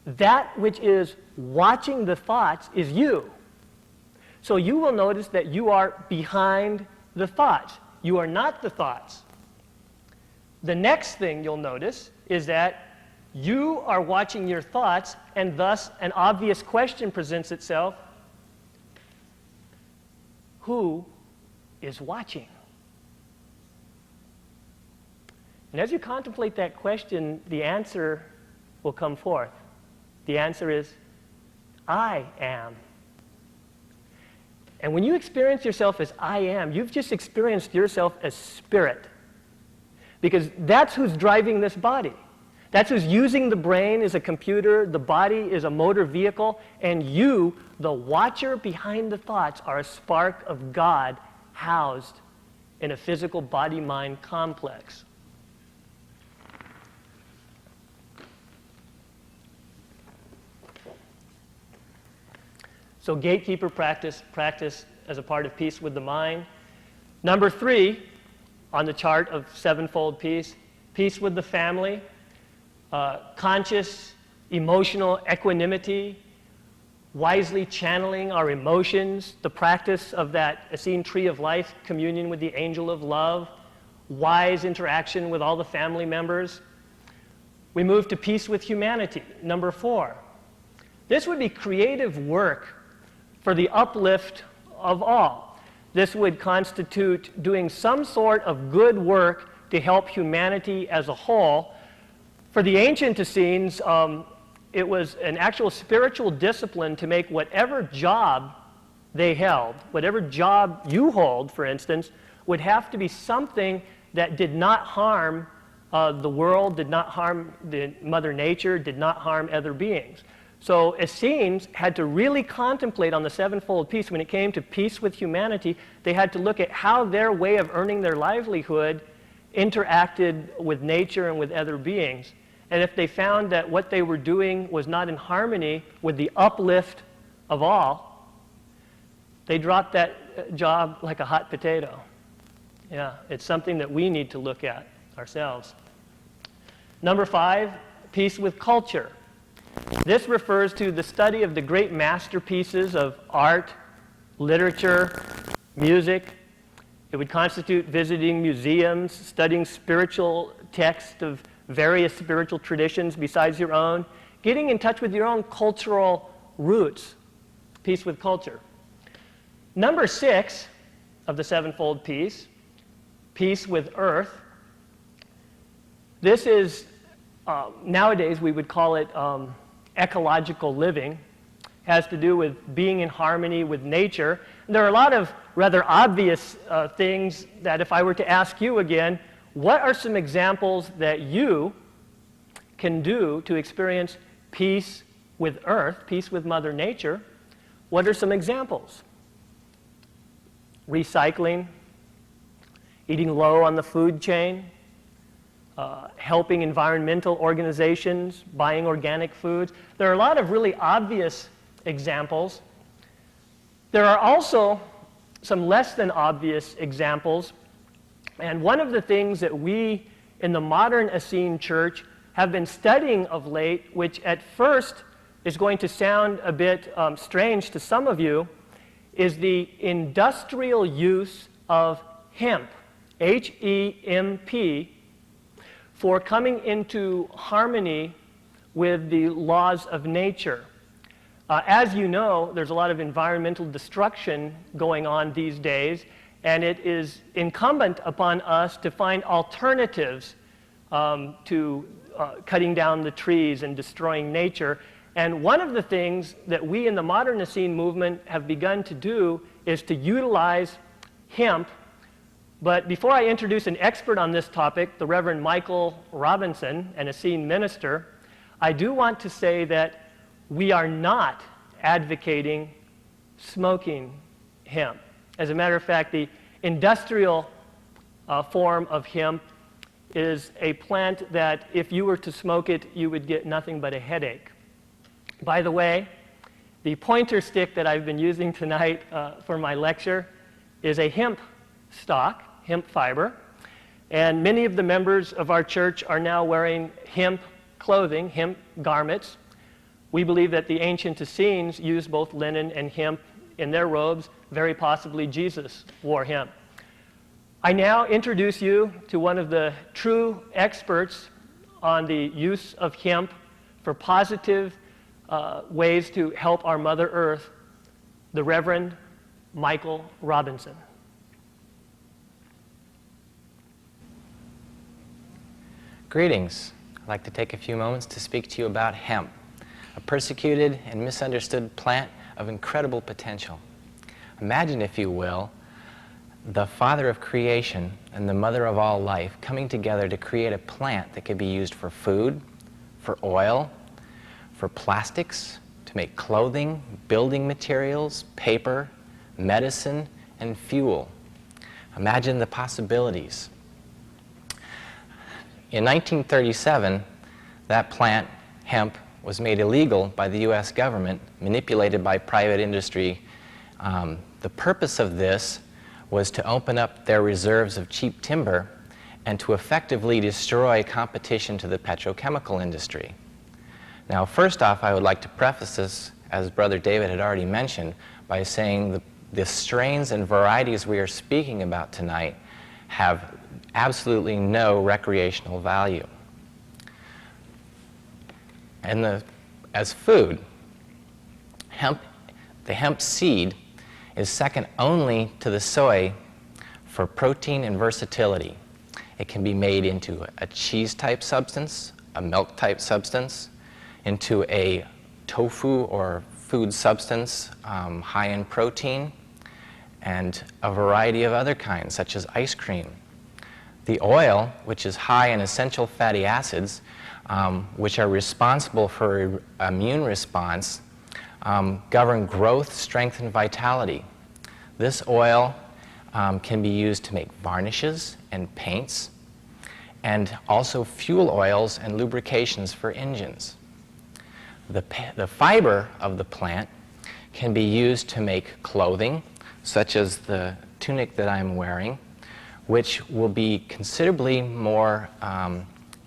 that which is watching the thoughts, is you. So you will notice that you are behind the thoughts. You are not the thoughts. The next thing you'll notice is that you are watching your thoughts, and thus an obvious question presents itself. Who is watching? And as you contemplate that question, the answer will come forth. The answer is, I am. And when you experience yourself as I am, you've just experienced yourself as spirit. Because that's who's driving this body. That's who's using the brain as a computer, the body is a motor vehicle, and you, the watcher behind the thoughts, are a spark of God housed in a physical body-mind complex. So gatekeeper practice as a part of peace with the mind. Number 3 on the chart of Sevenfold Peace, peace with the family, conscious emotional equanimity, wisely channeling our emotions, the practice of that Essene tree of life, communion with the angel of love, wise interaction with all the family members. We move to peace with humanity, number 4. This would be creative work for the uplift of all. This would constitute doing some sort of good work to help humanity as a whole. For the ancient Essenes, it was an actual spiritual discipline to make whatever job they held, whatever job you hold, for instance, would have to be something that did not harm the world, did not harm the Mother Nature, did not harm other beings. So Essenes had to really contemplate on the Sevenfold Peace. When it came to peace with humanity, they had to look at how their way of earning their livelihood interacted with nature and with other beings. And if they found that what they were doing was not in harmony with the uplift of all, they dropped that job like a hot potato. Yeah, it's something that we need to look at ourselves. Number 5, peace with culture. This refers to the study of the great masterpieces of art, literature, music. It would constitute visiting museums, studying spiritual texts of various spiritual traditions besides your own, getting in touch with your own cultural roots, peace with culture. Number 6 of the Sevenfold Peace, peace with earth. This is, nowadays we would call it ecological living. Has to do with being in harmony with nature. And there are a lot of rather obvious things that if I were to ask you again, what are some examples that you can do to experience peace with earth, peace with Mother Nature? What are some examples? Recycling, eating low on the food chain, helping environmental organizations, buying organic foods. There are a lot of really obvious examples. There are also some less than obvious examples. And one of the things that we in the modern Essene Church have been studying of late, which at first is going to sound a bit strange to some of you, is the industrial use of hemp, H-E-M-P, for coming into harmony with the laws of nature. As you know, there's a lot of environmental destruction going on these days, and it is incumbent upon us to find alternatives to cutting down the trees and destroying nature. And one of the things that we in the modern Essene movement have begun to do is to utilize hemp. But before I introduce an expert on this topic, the Reverend Michael Robinson, an Essene minister, I do want to say that we are not advocating smoking hemp. As a matter of fact, the industrial form of hemp is a plant that if you were to smoke it, you would get nothing but a headache. By the way, the pointer stick that I've been using tonight for my lecture is a hemp stock, hemp fiber, and many of the members of our church are now wearing hemp clothing, hemp garments. We believe that the ancient Essenes used both linen and hemp in their robes. Very possibly Jesus wore hemp. I now introduce you to one of the true experts on the use of hemp for positive ways to help our Mother Earth, the Reverend Michael Robinson. Greetings. I'd like to take a few moments to speak to you about hemp, a persecuted and misunderstood plant of incredible potential. Imagine, if you will, the father of creation and the mother of all life coming together to create a plant that could be used for food, for oil, for plastics, to make clothing, building materials, paper, medicine, and fuel. Imagine the possibilities. In 1937, that plant, hemp, was made illegal by the U.S. government, manipulated by private industry. The purpose of this was to open up their reserves of cheap timber and to effectively destroy competition to the petrochemical industry. Now, first off, I would like to preface this, as Brother David had already mentioned, by saying the strains and varieties we are speaking about tonight have absolutely no recreational value. And as food, the hemp seed is second only to the soy for protein and versatility. It can be made into a cheese-type substance, a milk-type substance, into a tofu or food substance high in protein, and a variety of other kinds, such as ice cream. The oil, which is high in essential fatty acids, which are responsible for immune response, govern growth, strength, and vitality. This oil can be used to make varnishes and paints, and also fuel oils and lubrications for engines. The fiber of the plant can be used to make clothing, such as the tunic that I'm wearing, which will be considerably more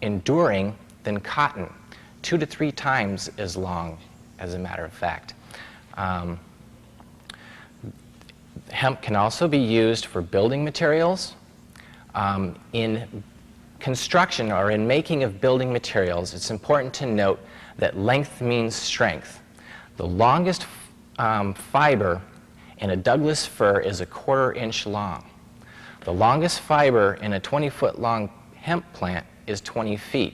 enduring than cotton, 2 to 3 times as long, as a matter of fact. Hemp can also be used for building materials. In construction or in making of building materials, it's important to note that length means strength. The longest fiber in a Douglas fir is 1/4 inch long. The longest fiber in a 20-foot long hemp plant is 20 feet.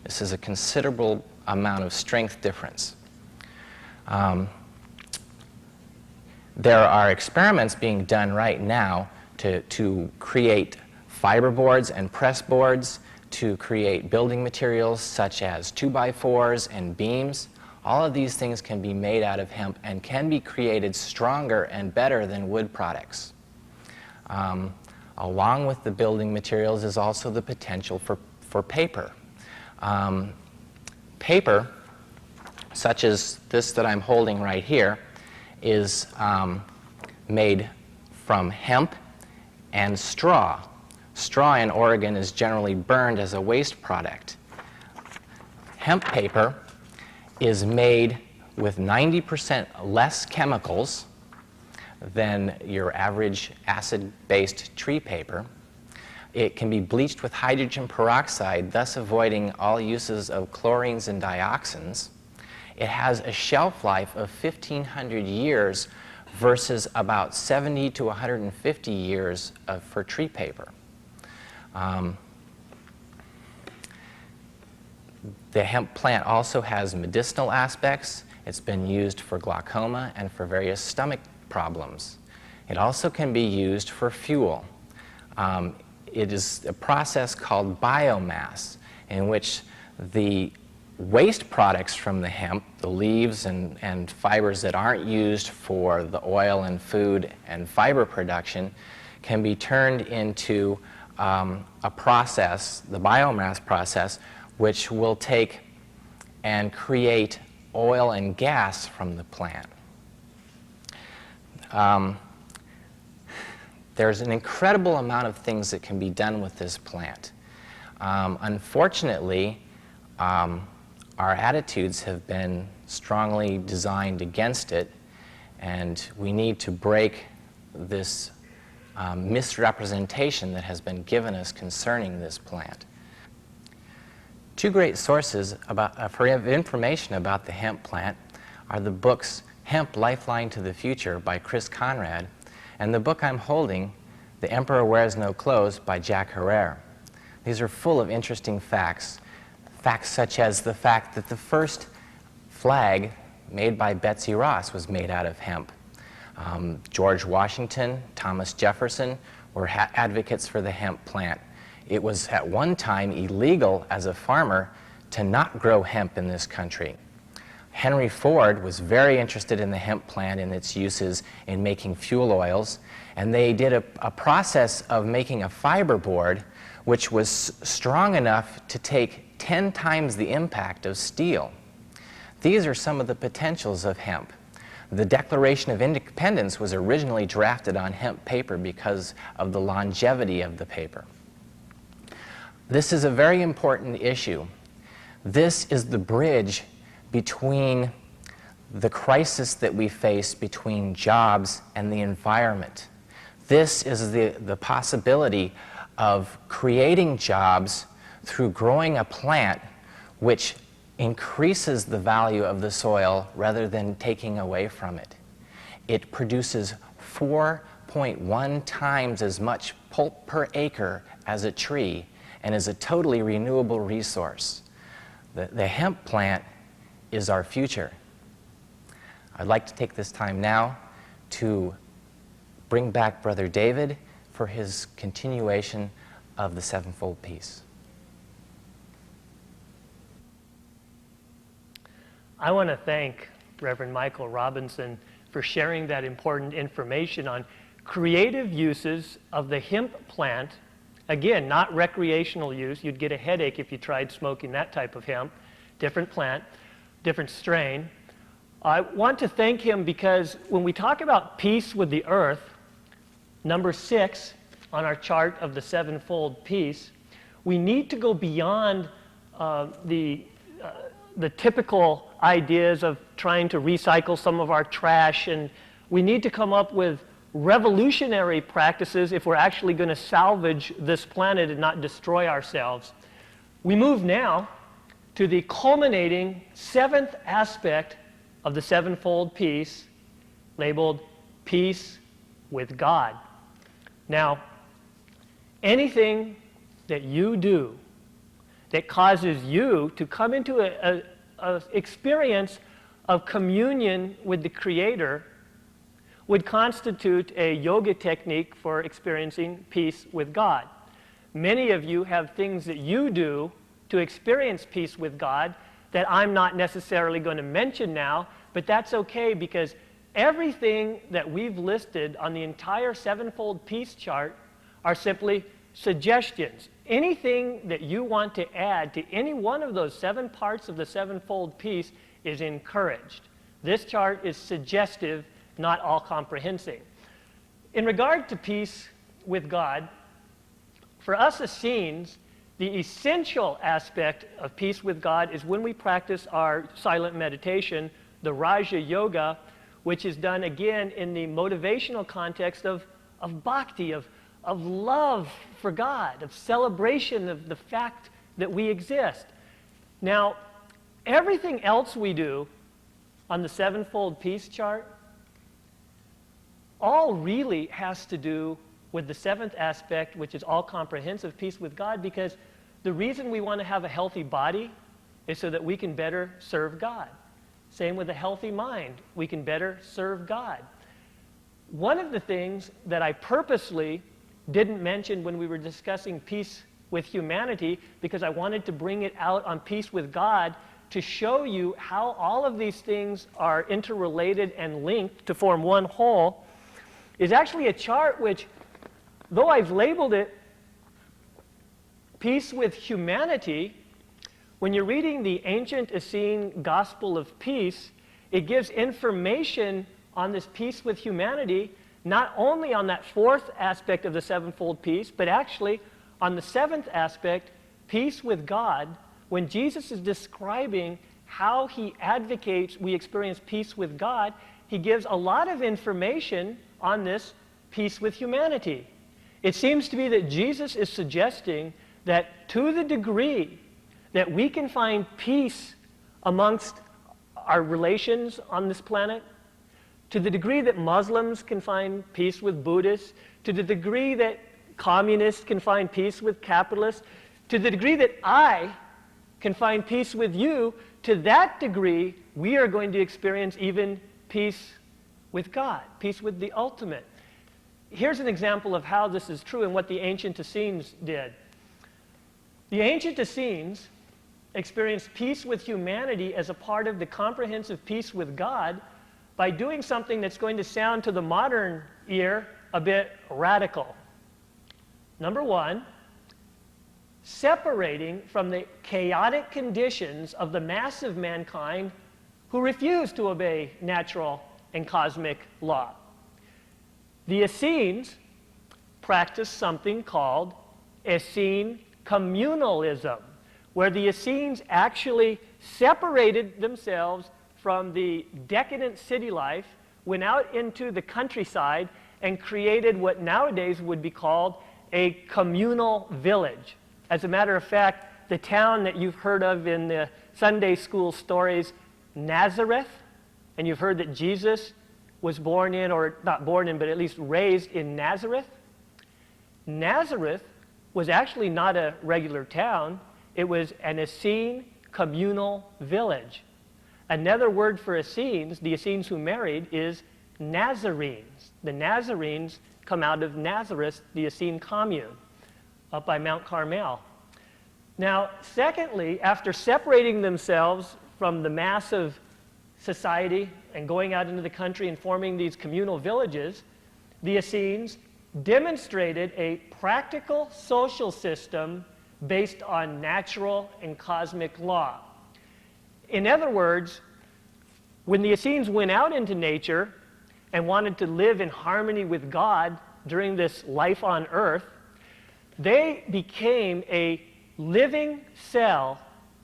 This is a considerable amount of strength difference. There are experiments being done right now to create fiber boards and press boards, to create building materials such as 2x4s and beams. All of these things can be made out of hemp and can be created stronger and better than wood products. Along with the building materials is also the potential for paper. Paper, such as this that I'm holding right here, is made from hemp and straw. Straw in Oregon is generally burned as a waste product. Hemp paper is made with 90% less chemicals than your average acid-based tree paper. It can be bleached with hydrogen peroxide, thus avoiding all uses of chlorines and dioxins. It has a shelf life of 1,500 years versus about 70 to 150 years for tree paper. The hemp plant also has medicinal aspects. It's been used for glaucoma and for various stomach problems. It also can be used for fuel. It is a process called biomass, in which the waste products from the hemp, the leaves and fibers that aren't used for the oil and food and fiber production, can be turned into a process, the biomass process, which will take and create oil and gas from the plant. There's an incredible amount of things that can be done with this plant. Unfortunately, our attitudes have been strongly designed against it, and we need to break this misrepresentation that has been given us concerning this plant. Two great sources for information about the hemp plant are the books Hemp, Lifeline to the Future by Chris Conrad, and the book I'm holding, The Emperor Wears No Clothes by Jack Herrera. These are full of interesting facts, facts such as the fact that the first flag made by Betsy Ross was made out of hemp. George Washington, Thomas Jefferson were advocates for the hemp plant. It was at one time illegal as a farmer to not grow hemp in this country. Henry Ford was very interested in the hemp plant and its uses in making fuel oils, and they did a process of making a fiberboard which was strong enough to take 10 times the impact of steel. These are some of the potentials of hemp. The Declaration of Independence was originally drafted on hemp paper because of the longevity of the paper. This is a very important issue. This is the bridge between the crisis that we face between jobs and the environment. This is the possibility of creating jobs through growing a plant which increases the value of the soil rather than taking away from it. It produces 4.1 times as much pulp per acre as a tree and is a totally renewable resource. The hemp plant is our future. I'd like to take this time now to bring back Brother David for his continuation of the Sevenfold Peace. I want to thank Reverend Michael Robinson for sharing that important information on creative uses of the hemp plant. Again, not recreational use. You'd get a headache if you tried smoking that type of hemp. Different plant, different strain. I want to thank him because when we talk about peace with the earth, number 6 on our chart of the Sevenfold Peace, we need to go beyond the typical ideas of trying to recycle some of our trash, and we need to come up with revolutionary practices if we're actually going to salvage this planet and not destroy ourselves. We move now to the culminating 7th aspect of the Sevenfold Peace, labeled Peace with God. Now, anything that you do that causes you to come into an experience of communion with the Creator would constitute a yoga technique for experiencing peace with God. Many of you have things that you do to experience peace with God that I'm not necessarily going to mention now, but that's okay because everything that we've listed on the entire Sevenfold Peace chart are simply suggestions. Anything that you want to add to any one of those 7 parts of the Sevenfold Peace is encouraged. This chart is suggestive, not all-comprehending. In regard to peace with God, for us Essenes, the essential aspect of peace with God is when we practice our silent meditation, the Raja Yoga, which is done again in the motivational context of bhakti, of of love for God, of celebration of the fact that we exist. Now, everything else we do on the Sevenfold Peace chart all really has to do with the seventh aspect, which is all-comprehensive peace with God, because the reason we want to have a healthy body is so that we can better serve God. Same with a healthy mind. We can better serve God. One of the things that I purposely didn't mention when we were discussing peace with humanity, because I wanted to bring it out on peace with God to show you how all of these things are interrelated and linked to form one whole, is actually a chart which, though I've labeled it Peace with Humanity, when you're reading the ancient Essene Gospel of Peace, it gives information on this peace with humanity, not only on that fourth aspect of the Sevenfold Peace, but actually on the seventh aspect, peace with God, when Jesus is describing how he advocates we experience peace with God, he gives a lot of information on this peace with humanity. It seems to be that Jesus is suggesting that to the degree that we can find peace amongst our relations on this planet, to the degree that Muslims can find peace with Buddhists, to the degree that communists can find peace with capitalists, to the degree that I can find peace with you, to that degree we are going to experience even peace with God, peace with the ultimate. Here's an example of how this is true and what the ancient Essenes did. The ancient Essenes experienced peace with humanity as a part of the comprehensive peace with God by doing something that's going to sound to the modern ear a bit radical. Number one, separating from the chaotic conditions of the mass of mankind who refuse to obey natural and cosmic law. The Essenes practiced something called Essene communalism, where the Essenes actually separated themselves from the decadent city life, went out into the countryside, and created what nowadays would be called a communal village. As a matter of fact, the town that you've heard of in the Sunday school stories, Nazareth, and you've heard that Jesus was born in, or not born in, but at least raised in Nazareth. Nazareth was actually not a regular town. It was an Essene communal village. Another word for Essenes, the Essenes who married, is Nazarenes. The Nazarenes come out of Nazareth, the Essene commune, up by Mount Carmel. Now, secondly, after separating themselves from the mass of society and going out into the country and forming these communal villages, the Essenes demonstrated a practical social system based on natural and cosmic law. In other words, when the Essenes went out into nature and wanted to live in harmony with God during this life on earth, they became a living cell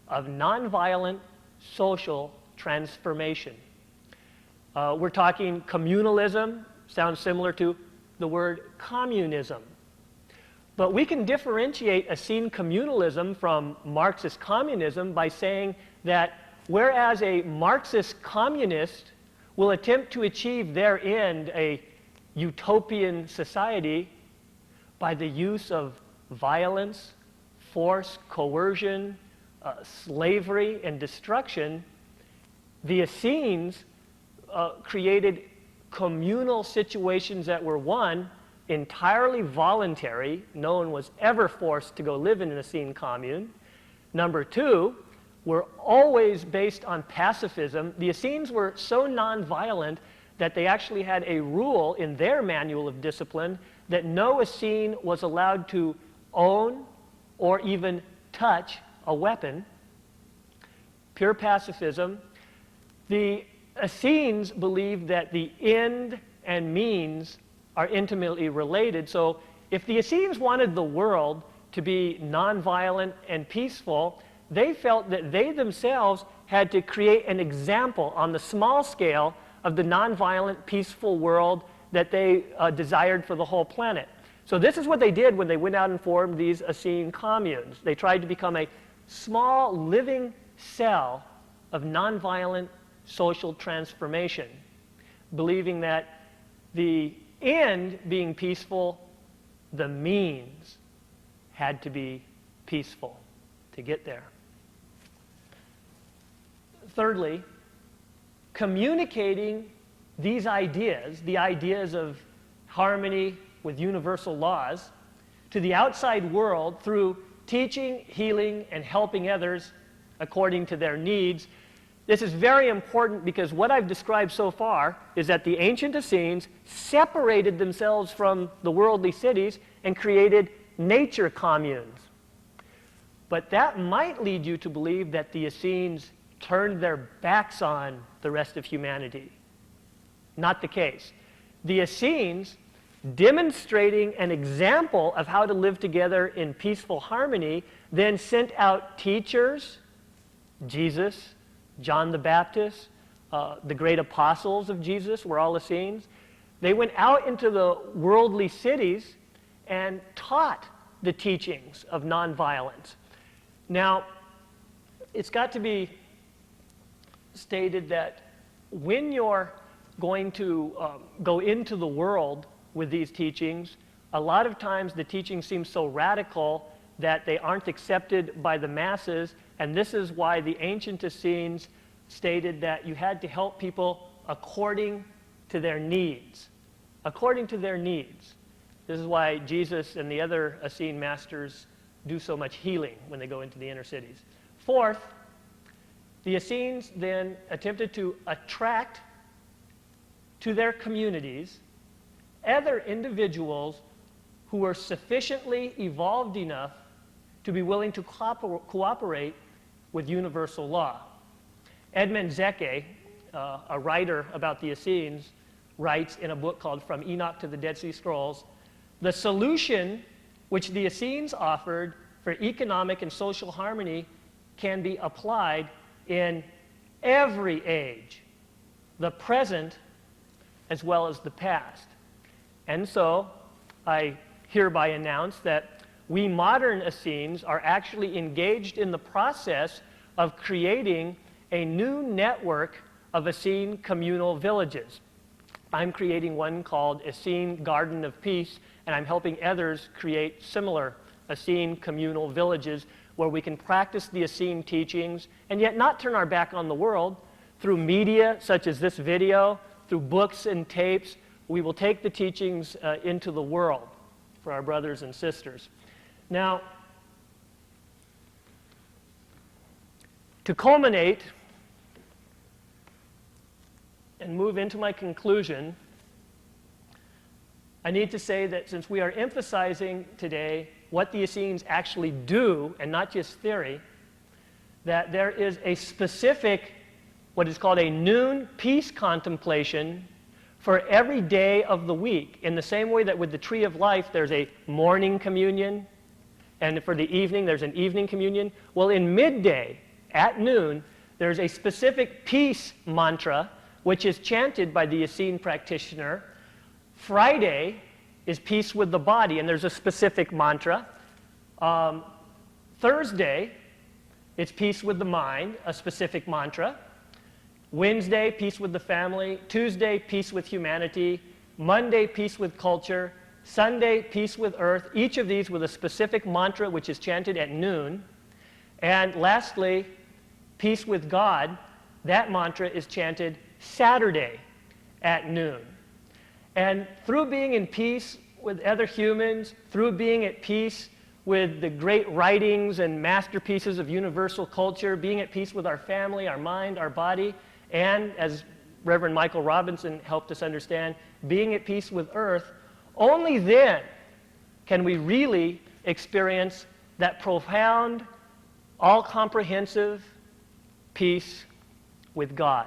of nonviolent social transformation. We're talking communalism, sounds similar to the word communism. But we can differentiate Essene communalism from Marxist communism by saying that whereas a Marxist communist will attempt to achieve their end, a utopian society, by the use of violence, force, coercion, slavery, and destruction, the Essenes created communal situations that were, one, entirely voluntary. No one was ever forced to go live in an Essene commune. Number two, were always based on pacifism. The Essenes were so nonviolent that they actually had a rule in their manual of discipline that no Essene was allowed to own or even touch a weapon. Pure pacifism. The Essenes believed that the end and means are intimately related. So if the Essenes wanted the world to be nonviolent and peaceful, they felt that they themselves had to create an example on the small scale of the nonviolent, peaceful world that they desired for the whole planet. So this is what they did when they went out and formed these Essene communes. They tried to become a small living cell of nonviolent social transformation, believing that the end being peaceful, the means had to be peaceful to get there. Thirdly, communicating these ideas, the ideas of harmony with universal laws, to the outside world through teaching, healing, and helping others according to their needs. This is very important because what I've described so far is that the ancient Essenes separated themselves from the worldly cities and created nature communes. But that might lead you to believe that the Essenes turned their backs on the rest of humanity. Not the case. The Essenes, demonstrating an example of how to live together in peaceful harmony, then sent out teachers, Jesus, John the Baptist, the great apostles of Jesus were all Essenes. They went out into the worldly cities and taught the teachings of nonviolence. Now, it's got to be stated that when you're going to go into the world with these teachings, a lot of times the teachings seem so radical that they aren't accepted by the masses, and this is why the ancient Essenes stated that you had to help people according to their needs. According to their needs. This is why Jesus and the other Essene masters do so much healing when they go into the inner cities. Fourth, the Essenes then attempted to attract to their communities other individuals who were sufficiently evolved enough to be willing to cooperate with universal law. Edmund Zeke, a writer about the Essenes, writes in a book called From Enoch to the Dead Sea Scrolls, the solution which the Essenes offered for economic and social harmony can be applied in every age, the present as well as the past. And so I hereby announce that we modern Essenes are actually engaged in the process of creating a new network of Essene communal villages. I'm creating one called Essene Garden of Peace, and I'm helping others create similar Essene communal villages where we can practice the Essene teachings and yet not turn our back on the world. Through media such as this video, through books and tapes, we will take the teachings into the world for our brothers and sisters. Now, to culminate and move into my conclusion, I need to say that since we are emphasizing today what the Essenes actually do and not just theory, that there is a specific, what is called a noon peace contemplation for every day of the week. In the same way that with the Tree of Life there's a morning communion, and for the evening there's an evening communion. Well, in midday, at noon, there's a specific peace mantra which is chanted by the Essene practitioner. Friday is peace with the body, and there's a specific mantra. Thursday, it's peace with the mind, a specific mantra. Wednesday, peace with the family. Tuesday, peace with humanity. Monday, peace with culture. Sunday, peace with earth. Each of these with a specific mantra which is chanted at noon. And lastly, peace with God. That mantra is chanted Saturday at noon. And through being in peace with other humans, through being at peace with the great writings and masterpieces of universal culture, being at peace with our family, our mind, our body, and as Reverend Michael Robinson helped us understand, being at peace with earth, only then can we really experience that profound, all-comprehensive peace with God.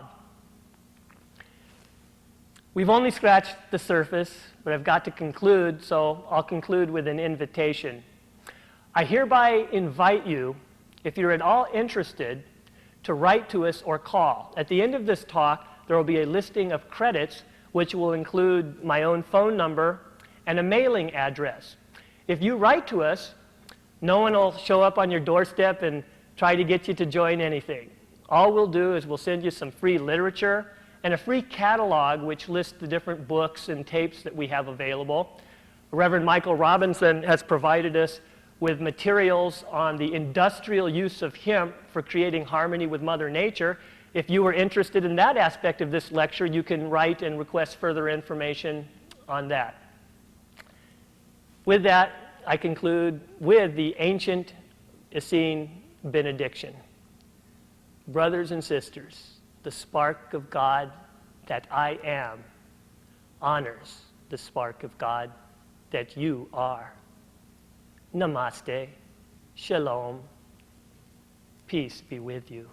We've only scratched the surface, but I've got to conclude, so I'll conclude with an invitation. I hereby invite you, if you're at all interested, to write to us or call. At the end of this talk, there will be a listing of credits which will include my own phone number and a mailing address. If you write to us, no one will show up on your doorstep and try to get you to join anything. All we'll do is we'll send you some free literature and a free catalog which lists the different books and tapes that we have available. Reverend Michael Robinson has provided us with materials on the industrial use of hemp for creating harmony with Mother Nature. If you were interested in that aspect of this lecture, you can write and request further information on that. With that, I conclude with the ancient Essene benediction. Brothers and sisters, the spark of God that I am honors the spark of God that you are. Namaste. Shalom. Peace be with you.